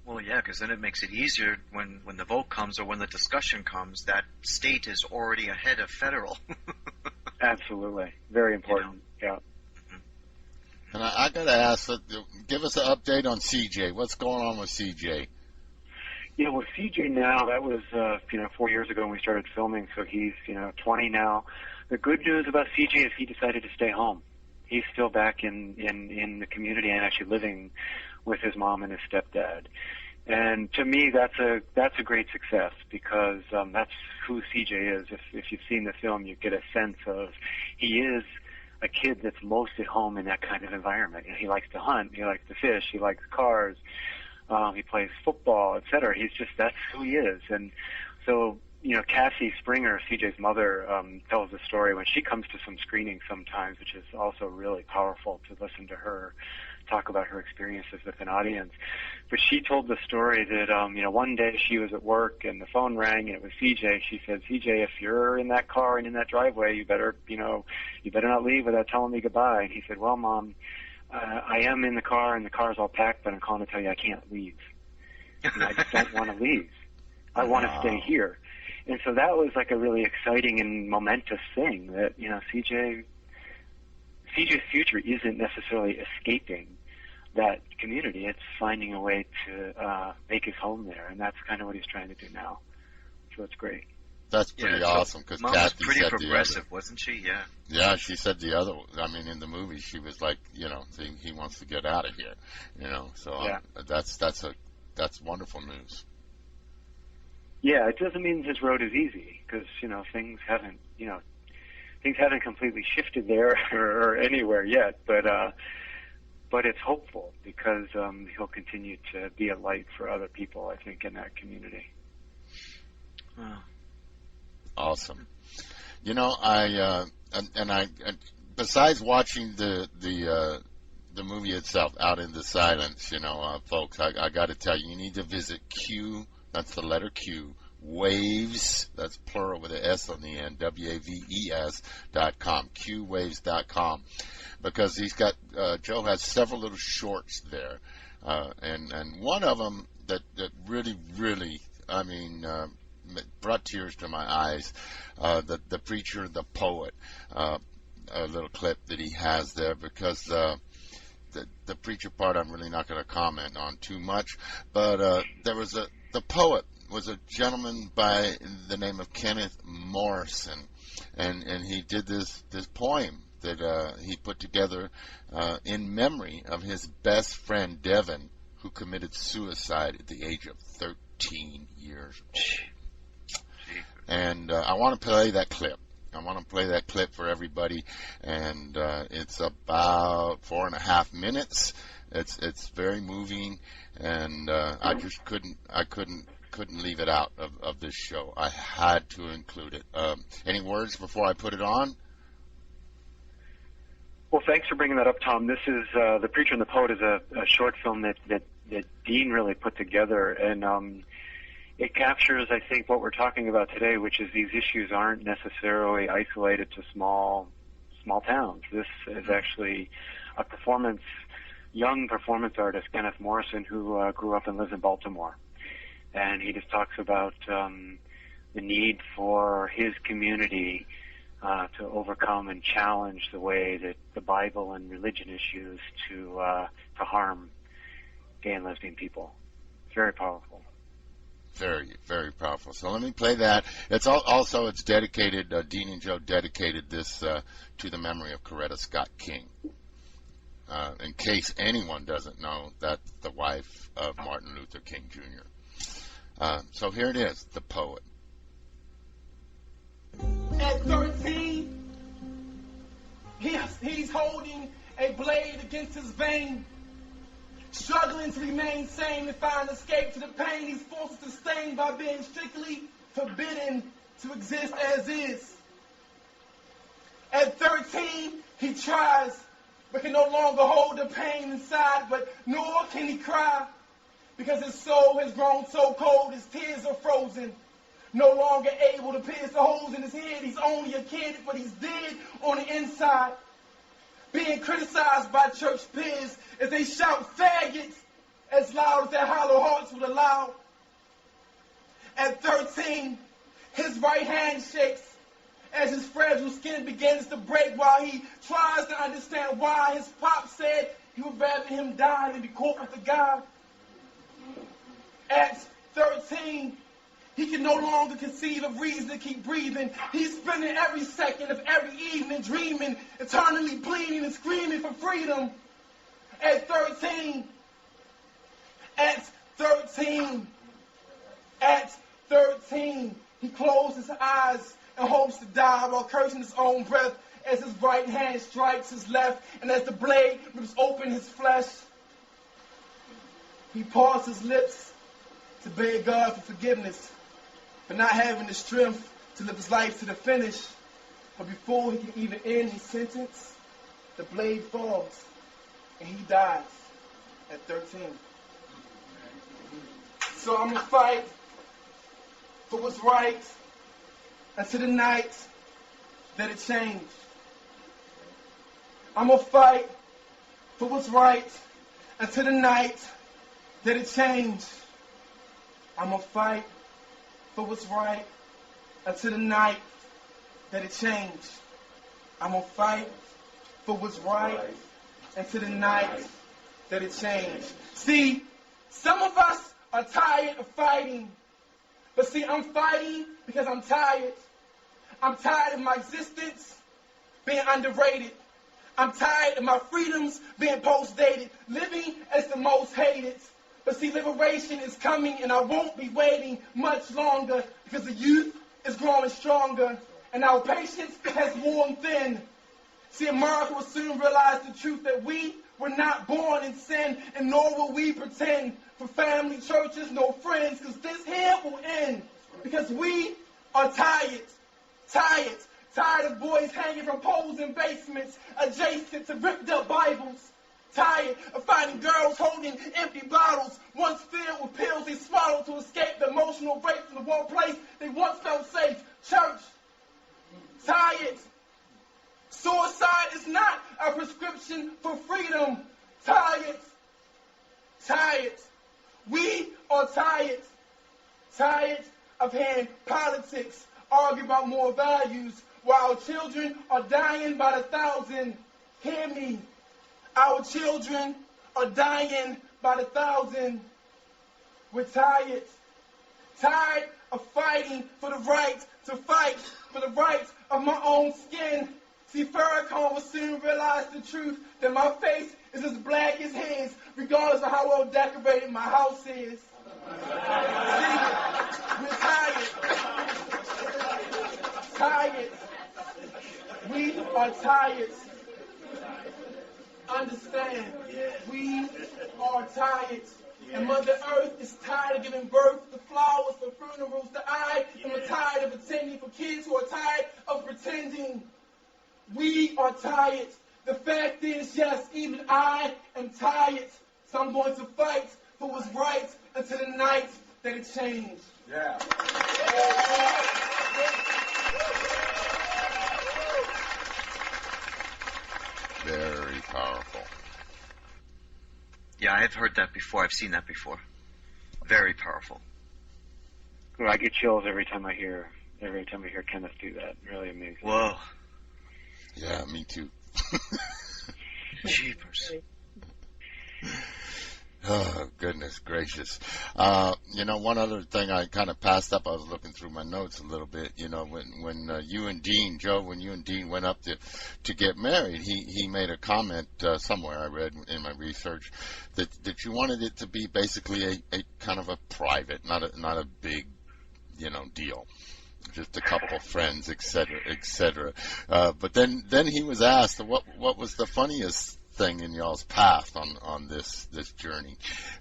Well, yeah, because then it makes it easier when the vote comes or when the discussion comes. That state is already ahead of federal. Absolutely, very important. Yeah. And I got to ask, give us an update on CJ. What's going on with CJ? Yeah, well, CJ now, that was 4 years ago when we started filming, so he's 20 now. The good news about CJ is he decided to stay home. He's still back in the community and actually living with his mom and his stepdad. And to me, that's a great success, because that's who CJ is. If you've seen the film, you get a sense of he is a kid that's most at home in that kind of environment. He likes to hunt, he likes to fish, he likes cars, he plays football, etc. That's who he is. And so, Cassie Springer, CJ's mother, tells the story when she comes to some screenings sometimes, which is also really powerful to listen to her talk about her experiences with an audience. But she told the story that, one day she was at work and the phone rang and it was CJ. She said, CJ, if you're in that car and in that driveway, you better not leave without telling me goodbye. And he said, well, Mom, I am in the car and the car's all packed, but I'm calling to tell you I can't leave. I just don't want to leave. I want to stay here. And so that was like a really exciting and momentous thing that, CJ's future isn't necessarily escaping that community. It's finding a way to make his home there, and that's kind of what he's trying to do now. So it's great. That's pretty awesome, because Mom was Kathy pretty said progressive, wasn't she? Yeah. Yeah, she said the other. I mean, in the movie, she was like, he wants to get out of here. So yeah. That's wonderful news. Yeah, it doesn't mean his road is easy, because things haven't completely shifted there or anywhere yet, but it's hopeful, because he'll continue to be a light for other people, I think, in that community. Awesome. I besides watching the movie itself, Out in the Silence, folks, I got to tell you, you need to visit Q. That's the letter Q. Waves, that's plural with an S on the end, WAVES.com, QWaves.com, because Joe has several little shorts there, and one of them that really, really, brought tears to my eyes, the preacher, the poet, a little clip that he has there, because the preacher part I'm really not going to comment on too much, but there was the poet was a gentleman by the name of Kenneth Morrison, and he did this poem that he put together in memory of his best friend Devin, who committed suicide at the age of 13 years old. And I want to play that clip. I want to play that clip for everybody, and it's about 4.5 minutes. It's very moving, and I just couldn't couldn't leave it out of this show. I had to include it. Any words before I put it on? Well, thanks for bringing that up, Tom. This is The Preacher and the Poet is a short film that Dean really put together, and it captures, I think, what we're talking about today, which is these issues aren't necessarily isolated to small towns. This is actually a young performance artist, Kenneth Morrison, who grew up and lives in Baltimore. And he just talks about the need for his community to overcome and challenge the way that the Bible and religion is used to harm gay and lesbian people. It's very powerful. Very, very powerful. So let me play that. It's also dedicated. Dean and Joe dedicated this to the memory of Coretta Scott King. In case anyone doesn't know, that's the wife of Martin Luther King Jr. So here it is, The Poet. At 13, he's holding a blade against his vein, struggling to remain sane and find escape to the pain he's forced to sustain by being strictly forbidden to exist as is. At 13, he tries, but can no longer hold the pain inside, but nor can he cry, because his soul has grown so cold, his tears are frozen. No longer able to pierce the holes in his head. He's only a kid, but he's dead on the inside. Being criticized by church peers as they shout faggots as loud as their hollow hearts would allow. At 13, his right hand shakes as his fragile skin begins to break while he tries to understand why his pop said he would rather him die than be caught with a guy. At 13, he can no longer conceive of reason to keep breathing. He's spending every second of every evening dreaming, eternally bleeding and screaming for freedom. At 13, he closes his eyes and hopes to die while cursing his own breath as his right hand strikes his left and as the blade rips open his flesh. He parts his lips to beg God for forgiveness for not having the strength to live his life to the finish. But before he can even end his sentence, the blade falls and he dies at 13. So I'm going to fight for what's right until the night that it changed. I'm going to fight for what's right until the night that it changed. I'm going to fight for what's right until the night that it changed. I'm going to fight for what's right until the night that it changed. See, some of us are tired of fighting. But see, I'm fighting because I'm tired. I'm tired of my existence being underrated. I'm tired of my freedoms being post-dated, living as the most hated. But see, liberation is coming, and I won't be waiting much longer because the youth is growing stronger, and our patience has worn thin. See, America will soon realize the truth that we were not born in sin, and nor will we pretend for family, churches, no friends, because this here will end. Because we are tired of boys hanging from poles in basements adjacent to ripped up Bibles. Tired of finding girls holding empty bottles, once filled with pills they swallowed to escape the emotional break from the one place they once felt safe, church. Tired. Suicide is not a prescription for freedom. Tired. We are tired. Tired of hearing politics argue about more values while our children are dying by the thousand. Hear me. Our children are dying by the thousand. We're tired. Tired of fighting for the right to fight for the right of my own skin. See, Farrakhan will soon realize the truth that my face is as black as his, regardless of how well decorated my house is. See, we're tired. We are tired. Understand, we are tired. And Mother Earth is tired of giving birth to flowers for funerals. I am tired of attending for kids who are tired of pretending. We are tired. The fact is, yes, even I am tired. So I'm going to fight for what's right until the night that it changed. Yeah. Very powerful. Yeah, I've heard that before. I've seen that before. Very powerful. Well, I get chills every time I hear Kenneth do that. Really amazing. Whoa. Yeah, me too. Jeepers. Oh, goodness gracious. One other thing I kind of passed up, I was looking through my notes a little bit, when you and Dean, Joe, when you and Dean went up to get married, he made a comment somewhere I read in my research that you wanted it to be basically a kind of a private, not a big, deal. Just a couple friends, et cetera. But then he was asked what was the funniest thing in y'all's path on this journey,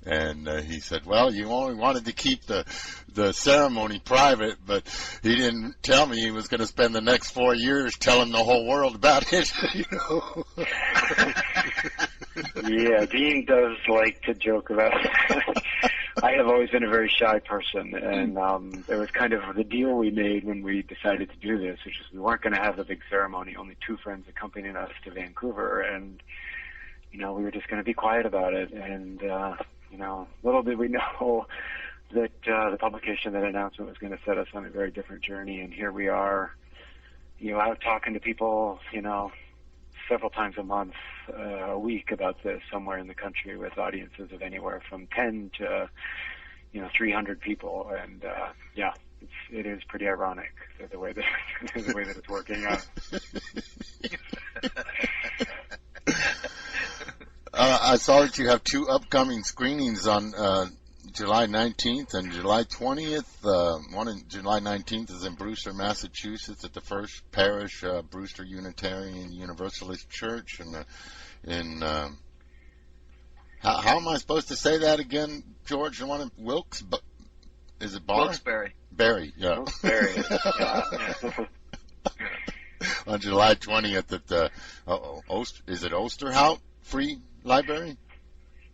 and he said, well, you only wanted to keep the ceremony private, but he didn't tell me he was going to spend the next 4 years telling the whole world about it. Yeah, Dean does like to joke about it. I have always been a very shy person, and there was kind of the deal we made when we decided to do this, which is we weren't going to have a big ceremony. Only 2 friends accompanying us to Vancouver, and we were just going to be quiet about it. And little did we know that the publication of that announcement was going to set us on a very different journey. And here we are, out talking to people, several times a month, a week about this somewhere in the country with audiences of anywhere from 10 to 300 people, and it is pretty ironic the way that it's working out. I saw that you have 2 upcoming screenings on July 19th and July 20th. One in July 19th is in Brewster, Massachusetts, at the First Parish Brewster Unitarian Universalist Church, and how am I supposed to say that again, George? The one in Wilkes, is it Bar? Wilkes-Barre. Barre, yeah. Wilkes-Barre. On July 20th at the is it Osterhout Free Library?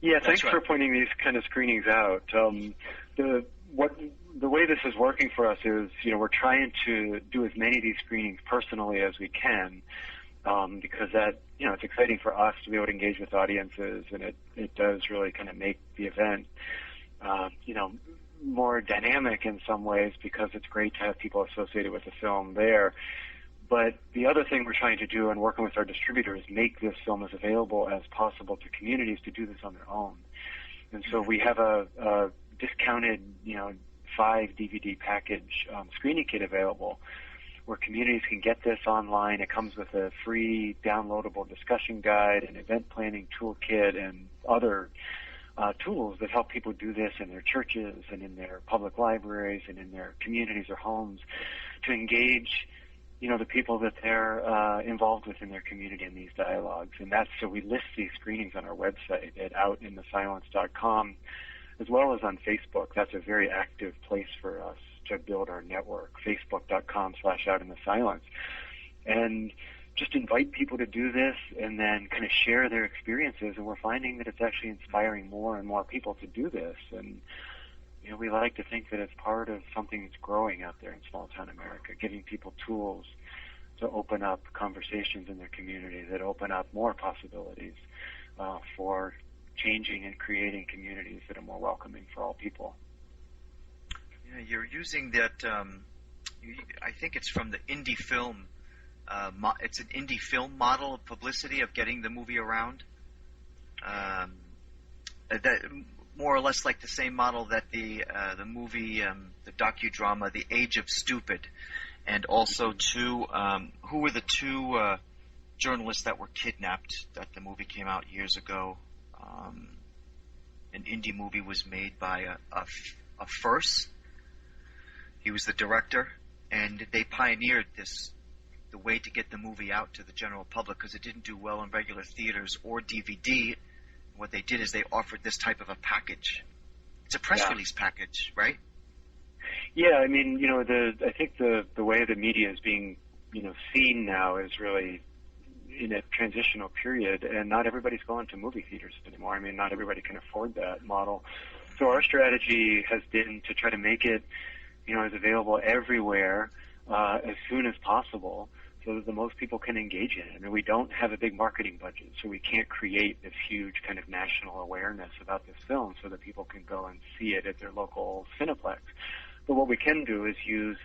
Yeah, thanks for pointing these kind of screenings out. The way this is working for us is, we're trying to do as many of these screenings personally as we can, because that, it's exciting for us to be able to engage with audiences, and it does really kind of make the event, more dynamic in some ways, because it's great to have people associated with the film there. But the other thing we're trying to do and working with our distributors is make this film as available as possible to communities to do this on their own. And so we have a discounted, 5 DVD package screening kit available where communities can get this online. It comes with a free downloadable discussion guide, an event planning toolkit, and other tools that help people do this in their churches and in their public libraries and in their communities or homes to engage the people that they're involved with in their community in these dialogues. And so we list these screenings on our website at outinthesilence.com, as well as on Facebook. That's a very active place for us to build our network, facebook.com/outinthesilence. And just invite people to do this and then kind of share their experiences. And we're finding that it's actually inspiring more and more people to do this. And we like to think that it's part of something that's growing out there in small-town America, giving people tools to open up conversations in their community, that open up more possibilities for changing and creating communities that are more welcoming for all people. Yeah, you're using that, I think it's from the indie film. It's an indie film model of publicity, of getting the movie around. That more or less like the same model that the movie, the docudrama, The Age of Stupid, and also who were the 2 journalists that were kidnapped that the movie came out years ago. An indie movie was made by a First. He was the director, and they pioneered the way to get the movie out to the general public, because it didn't do well in regular theaters or DVD. What they did is they offered this type of a package It's a press release package, right? Yeah, I mean, I think the way the media is being, seen now is really in a transitional period, and not everybody's going to movie theaters anymore. I mean, not everybody can afford that model. So our strategy has been to try to make it, as available everywhere as soon as possible, so that the most people can engage in it. I mean, we don't have a big marketing budget, so we can't create this huge kind of national awareness about this film so that people can go and see it at their local Cineplex. But what we can do is use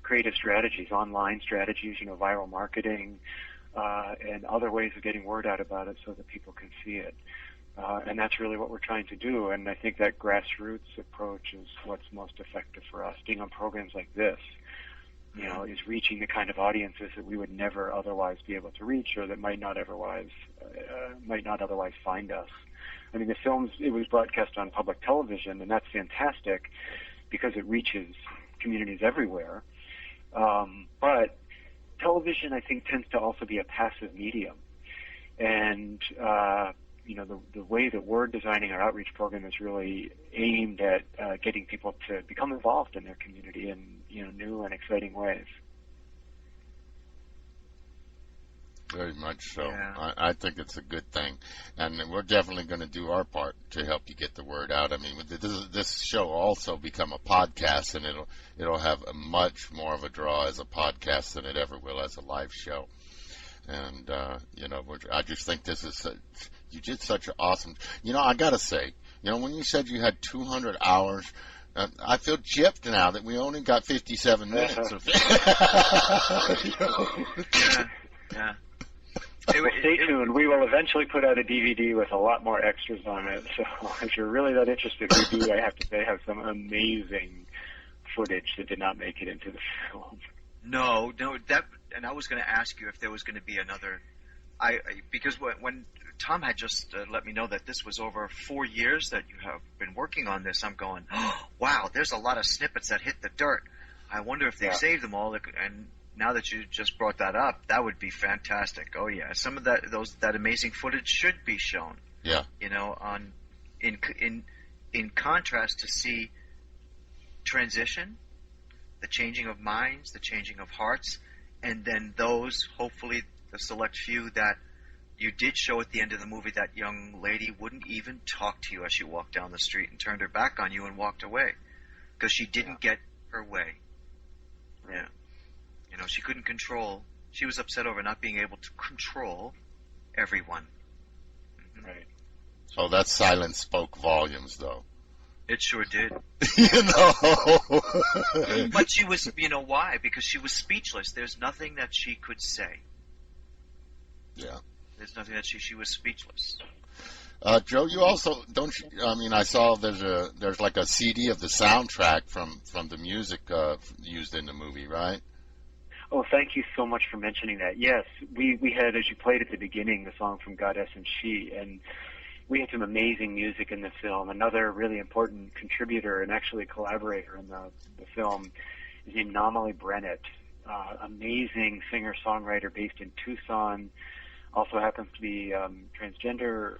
creative strategies, online strategies, viral marketing, and other ways of getting word out about it so that people can see it. And that's really what we're trying to do. And I think that grassroots approach is what's most effective for us. Being on programs like this, is reaching the kind of audiences that we would never otherwise be able to reach, or that might not otherwise find us. I mean, it was broadcast on public television, and that's fantastic because it reaches communities everywhere. But television, I think, tends to also be a passive medium. And, the way that we're designing our outreach program is really aimed at getting people to become involved in their community in, new and exciting ways. Very much so. Yeah. I think it's a good thing, and we're definitely going to do our part to help you get the word out. I mean, this show also become a podcast, and it'll have a much more of a draw as a podcast than it ever will as a live show. And I just think this is you did such an awesome. I gotta say, when you said you had 200 hours. I feel gypped now that we only got 57 minutes of it. Yeah. Well, stay tuned. We will eventually put out a DVD with a lot more extras on it. So if you're really that interested, we do, I have to say, have some amazing footage that did not make it into the film. No, and I was going to ask you if there was going to be another. Because when Tom had just let me know that this was over 4 years that you have been working on this, I'm going, oh, wow, there's a lot of snippets that hit the dirt. I wonder if they saved them all. And now that you just brought that up, that would be fantastic. Oh yeah, some of that amazing footage should be shown. Yeah. In contrast to see transition, the changing of minds, the changing of hearts, and then those, hopefully the select few that you did show at the end of the movie, that young lady wouldn't even talk to you as she walked down the street and turned her back on you and walked away because she didn't get her way. Yeah. She couldn't control. She was upset over not being able to control everyone. Mm-hmm. Right. Oh, that silence spoke volumes, though. It sure did. You know. But she was, why? Because she was speechless. There's nothing that she could say. Yeah. There's nothing that she was speechless. Joe, you also don't. I saw there's like a CD of the soundtrack from the music used in the movie, right? Oh, thank you so much for mentioning that. Yes, we had, as you played at the beginning, the song from Goddess and She, and we had some amazing music in the film. Another really important contributor and actually a collaborator in the film is named Namali Brennett, amazing singer-songwriter based in Tucson. Also happens to be transgender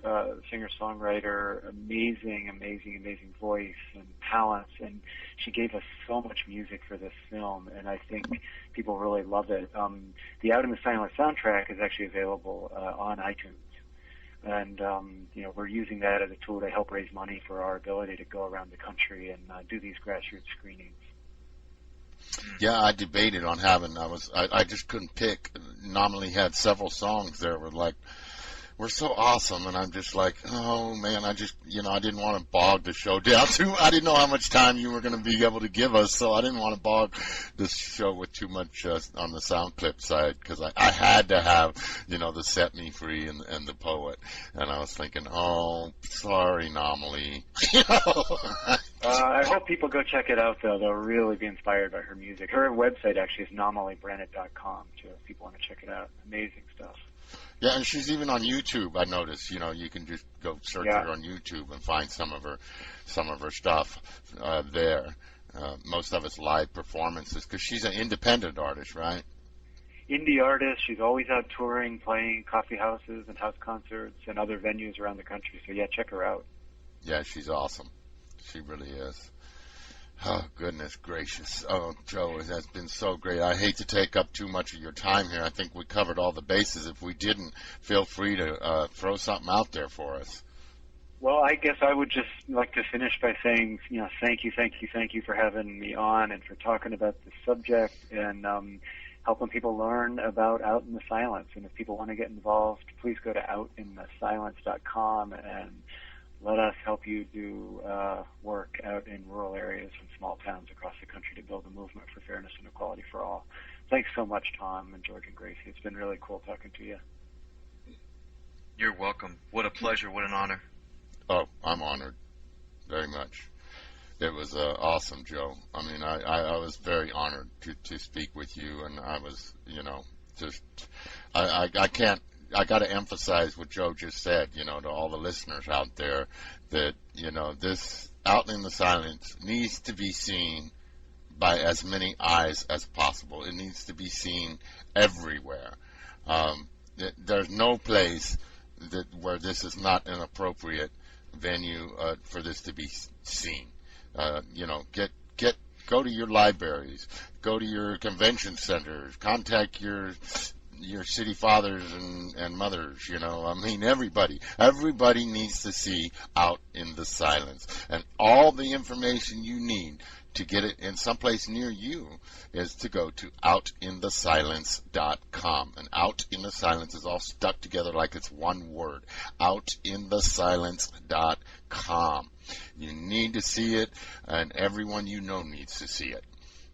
singer-songwriter, amazing voice and talents, and she gave us so much music for this film, and I think people really love it. The Out in the Silence soundtrack is actually available on iTunes, and we're using that as a tool to help raise money for our ability to go around the country and do these grassroots screenings. Yeah, I debated on having. I just couldn't pick. Nominally had several songs there were so awesome, and I'm just like, oh man, I didn't want to bog the show down too. I didn't know how much time you were going to be able to give us, so I didn't want to bog this show with too much on the sound clip side, because I had to have the Set Me Free and the Poet, and I was thinking, oh, sorry, Nominally. I hope people go check it out, though. They'll really be inspired by her music. Her website actually is nomalibranett.com, too, if people want to check it out. Amazing stuff. Yeah, and she's even on YouTube. I noticed. You can just go search her on YouTube and find some of her stuff there. Most of it's live performances, because she's an independent artist, right? Indie artist. She's always out touring, playing coffee houses and house concerts and other venues around the country. So yeah, check her out. Yeah, she's awesome. She really is. Oh, goodness gracious. Oh, Joe, it has been so great. I hate to take up too much of your time here. I think we covered all the bases. If we didn't, feel free to throw something out there for us. Well, I guess I would just like to finish by saying, thank you for having me on and for talking about this subject and helping people learn about Out in the Silence. And if people want to get involved, please go to outinthesilence.com and let us help you do work out in rural areas and small towns across the country to build a movement for fairness and equality for all. Thanks so much, Tom and George and Gracie. It's been really cool talking to you. You're welcome. What a pleasure. What an honor. Oh, I'm honored very much. It was awesome, Joe. I mean, I was very honored to speak with you, and I was, just, I got to emphasize what Joe just said, to all the listeners out there, that, this Out in the Silence needs to be seen by as many eyes as possible. It needs to be seen everywhere. There's no place where this is not an appropriate venue for this to be seen. Go to your libraries, go to your convention centers, contact your city fathers and mothers. Everybody needs to see Out in the Silence, and all the information you need to get it in someplace near you is to go to outinthesilence.com. And Out in the Silence is all stuck together like it's one word. Outinthesilence.com. You need to see it, and everyone you know needs to see it.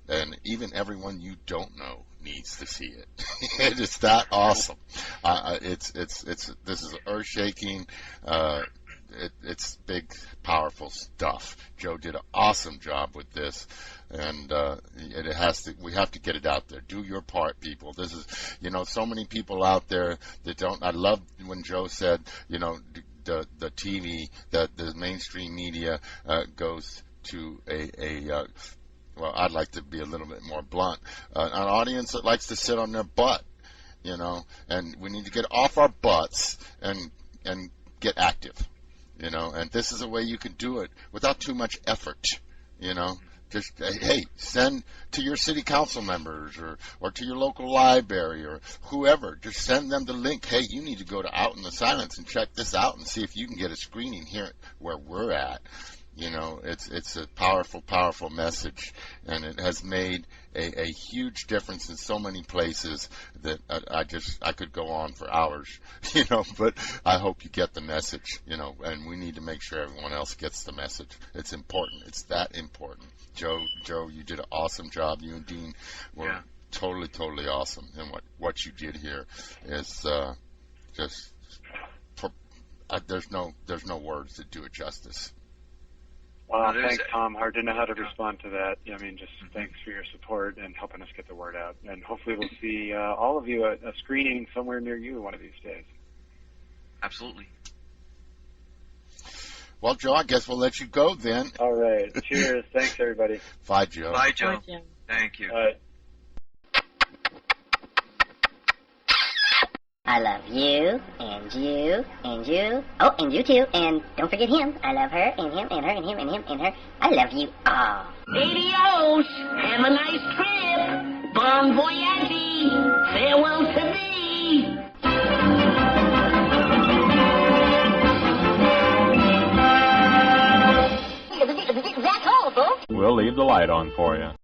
And even everyone you don't know needs to see it. It is that awesome. This is earth-shaking. It's big, powerful stuff. Joe did an awesome job with this, and we have to get it out there. Do your part, people. This is, so many people out there that don't. I love when Joe said, the TV, that the mainstream media goes to well, I'd like to be a little bit more blunt, an audience that likes to sit on their butt, and we need to get off our butts and get active. And this is a way you can do it without too much effort, Just, hey, send to your city council members or to your local library or whoever. Just send them the link. Hey, you need to go to Out in the Silence and check this out and see if you can get a screening here where we're at. It's a powerful, powerful message, and it has made a huge difference in so many places that I could go on for hours, but I hope you get the message, and we need to make sure everyone else gets the message. It's important. It's that important. Joe, you did an awesome job. You and Dean were totally, totally awesome, and what you did here is just there's no words that do it justice. Wow, thanks, Tom. Hard to know how to respond to that. Thanks for your support and helping us get the word out. And hopefully we'll see all of you at a screening somewhere near you one of these days. Absolutely. Well, Joe, I guess we'll let you go then. All right. Cheers. Thanks, everybody. Bye, Joe. Bye, Joe. Thank you. All right. I love you, and you, and you. Oh, and you too. And don't forget him. I love her, and him, and her, and him, and him, and her. I love you all. Adios. Have a nice trip. Bon voyage. Farewell to thee. That's all, folks. We'll leave the light on for you.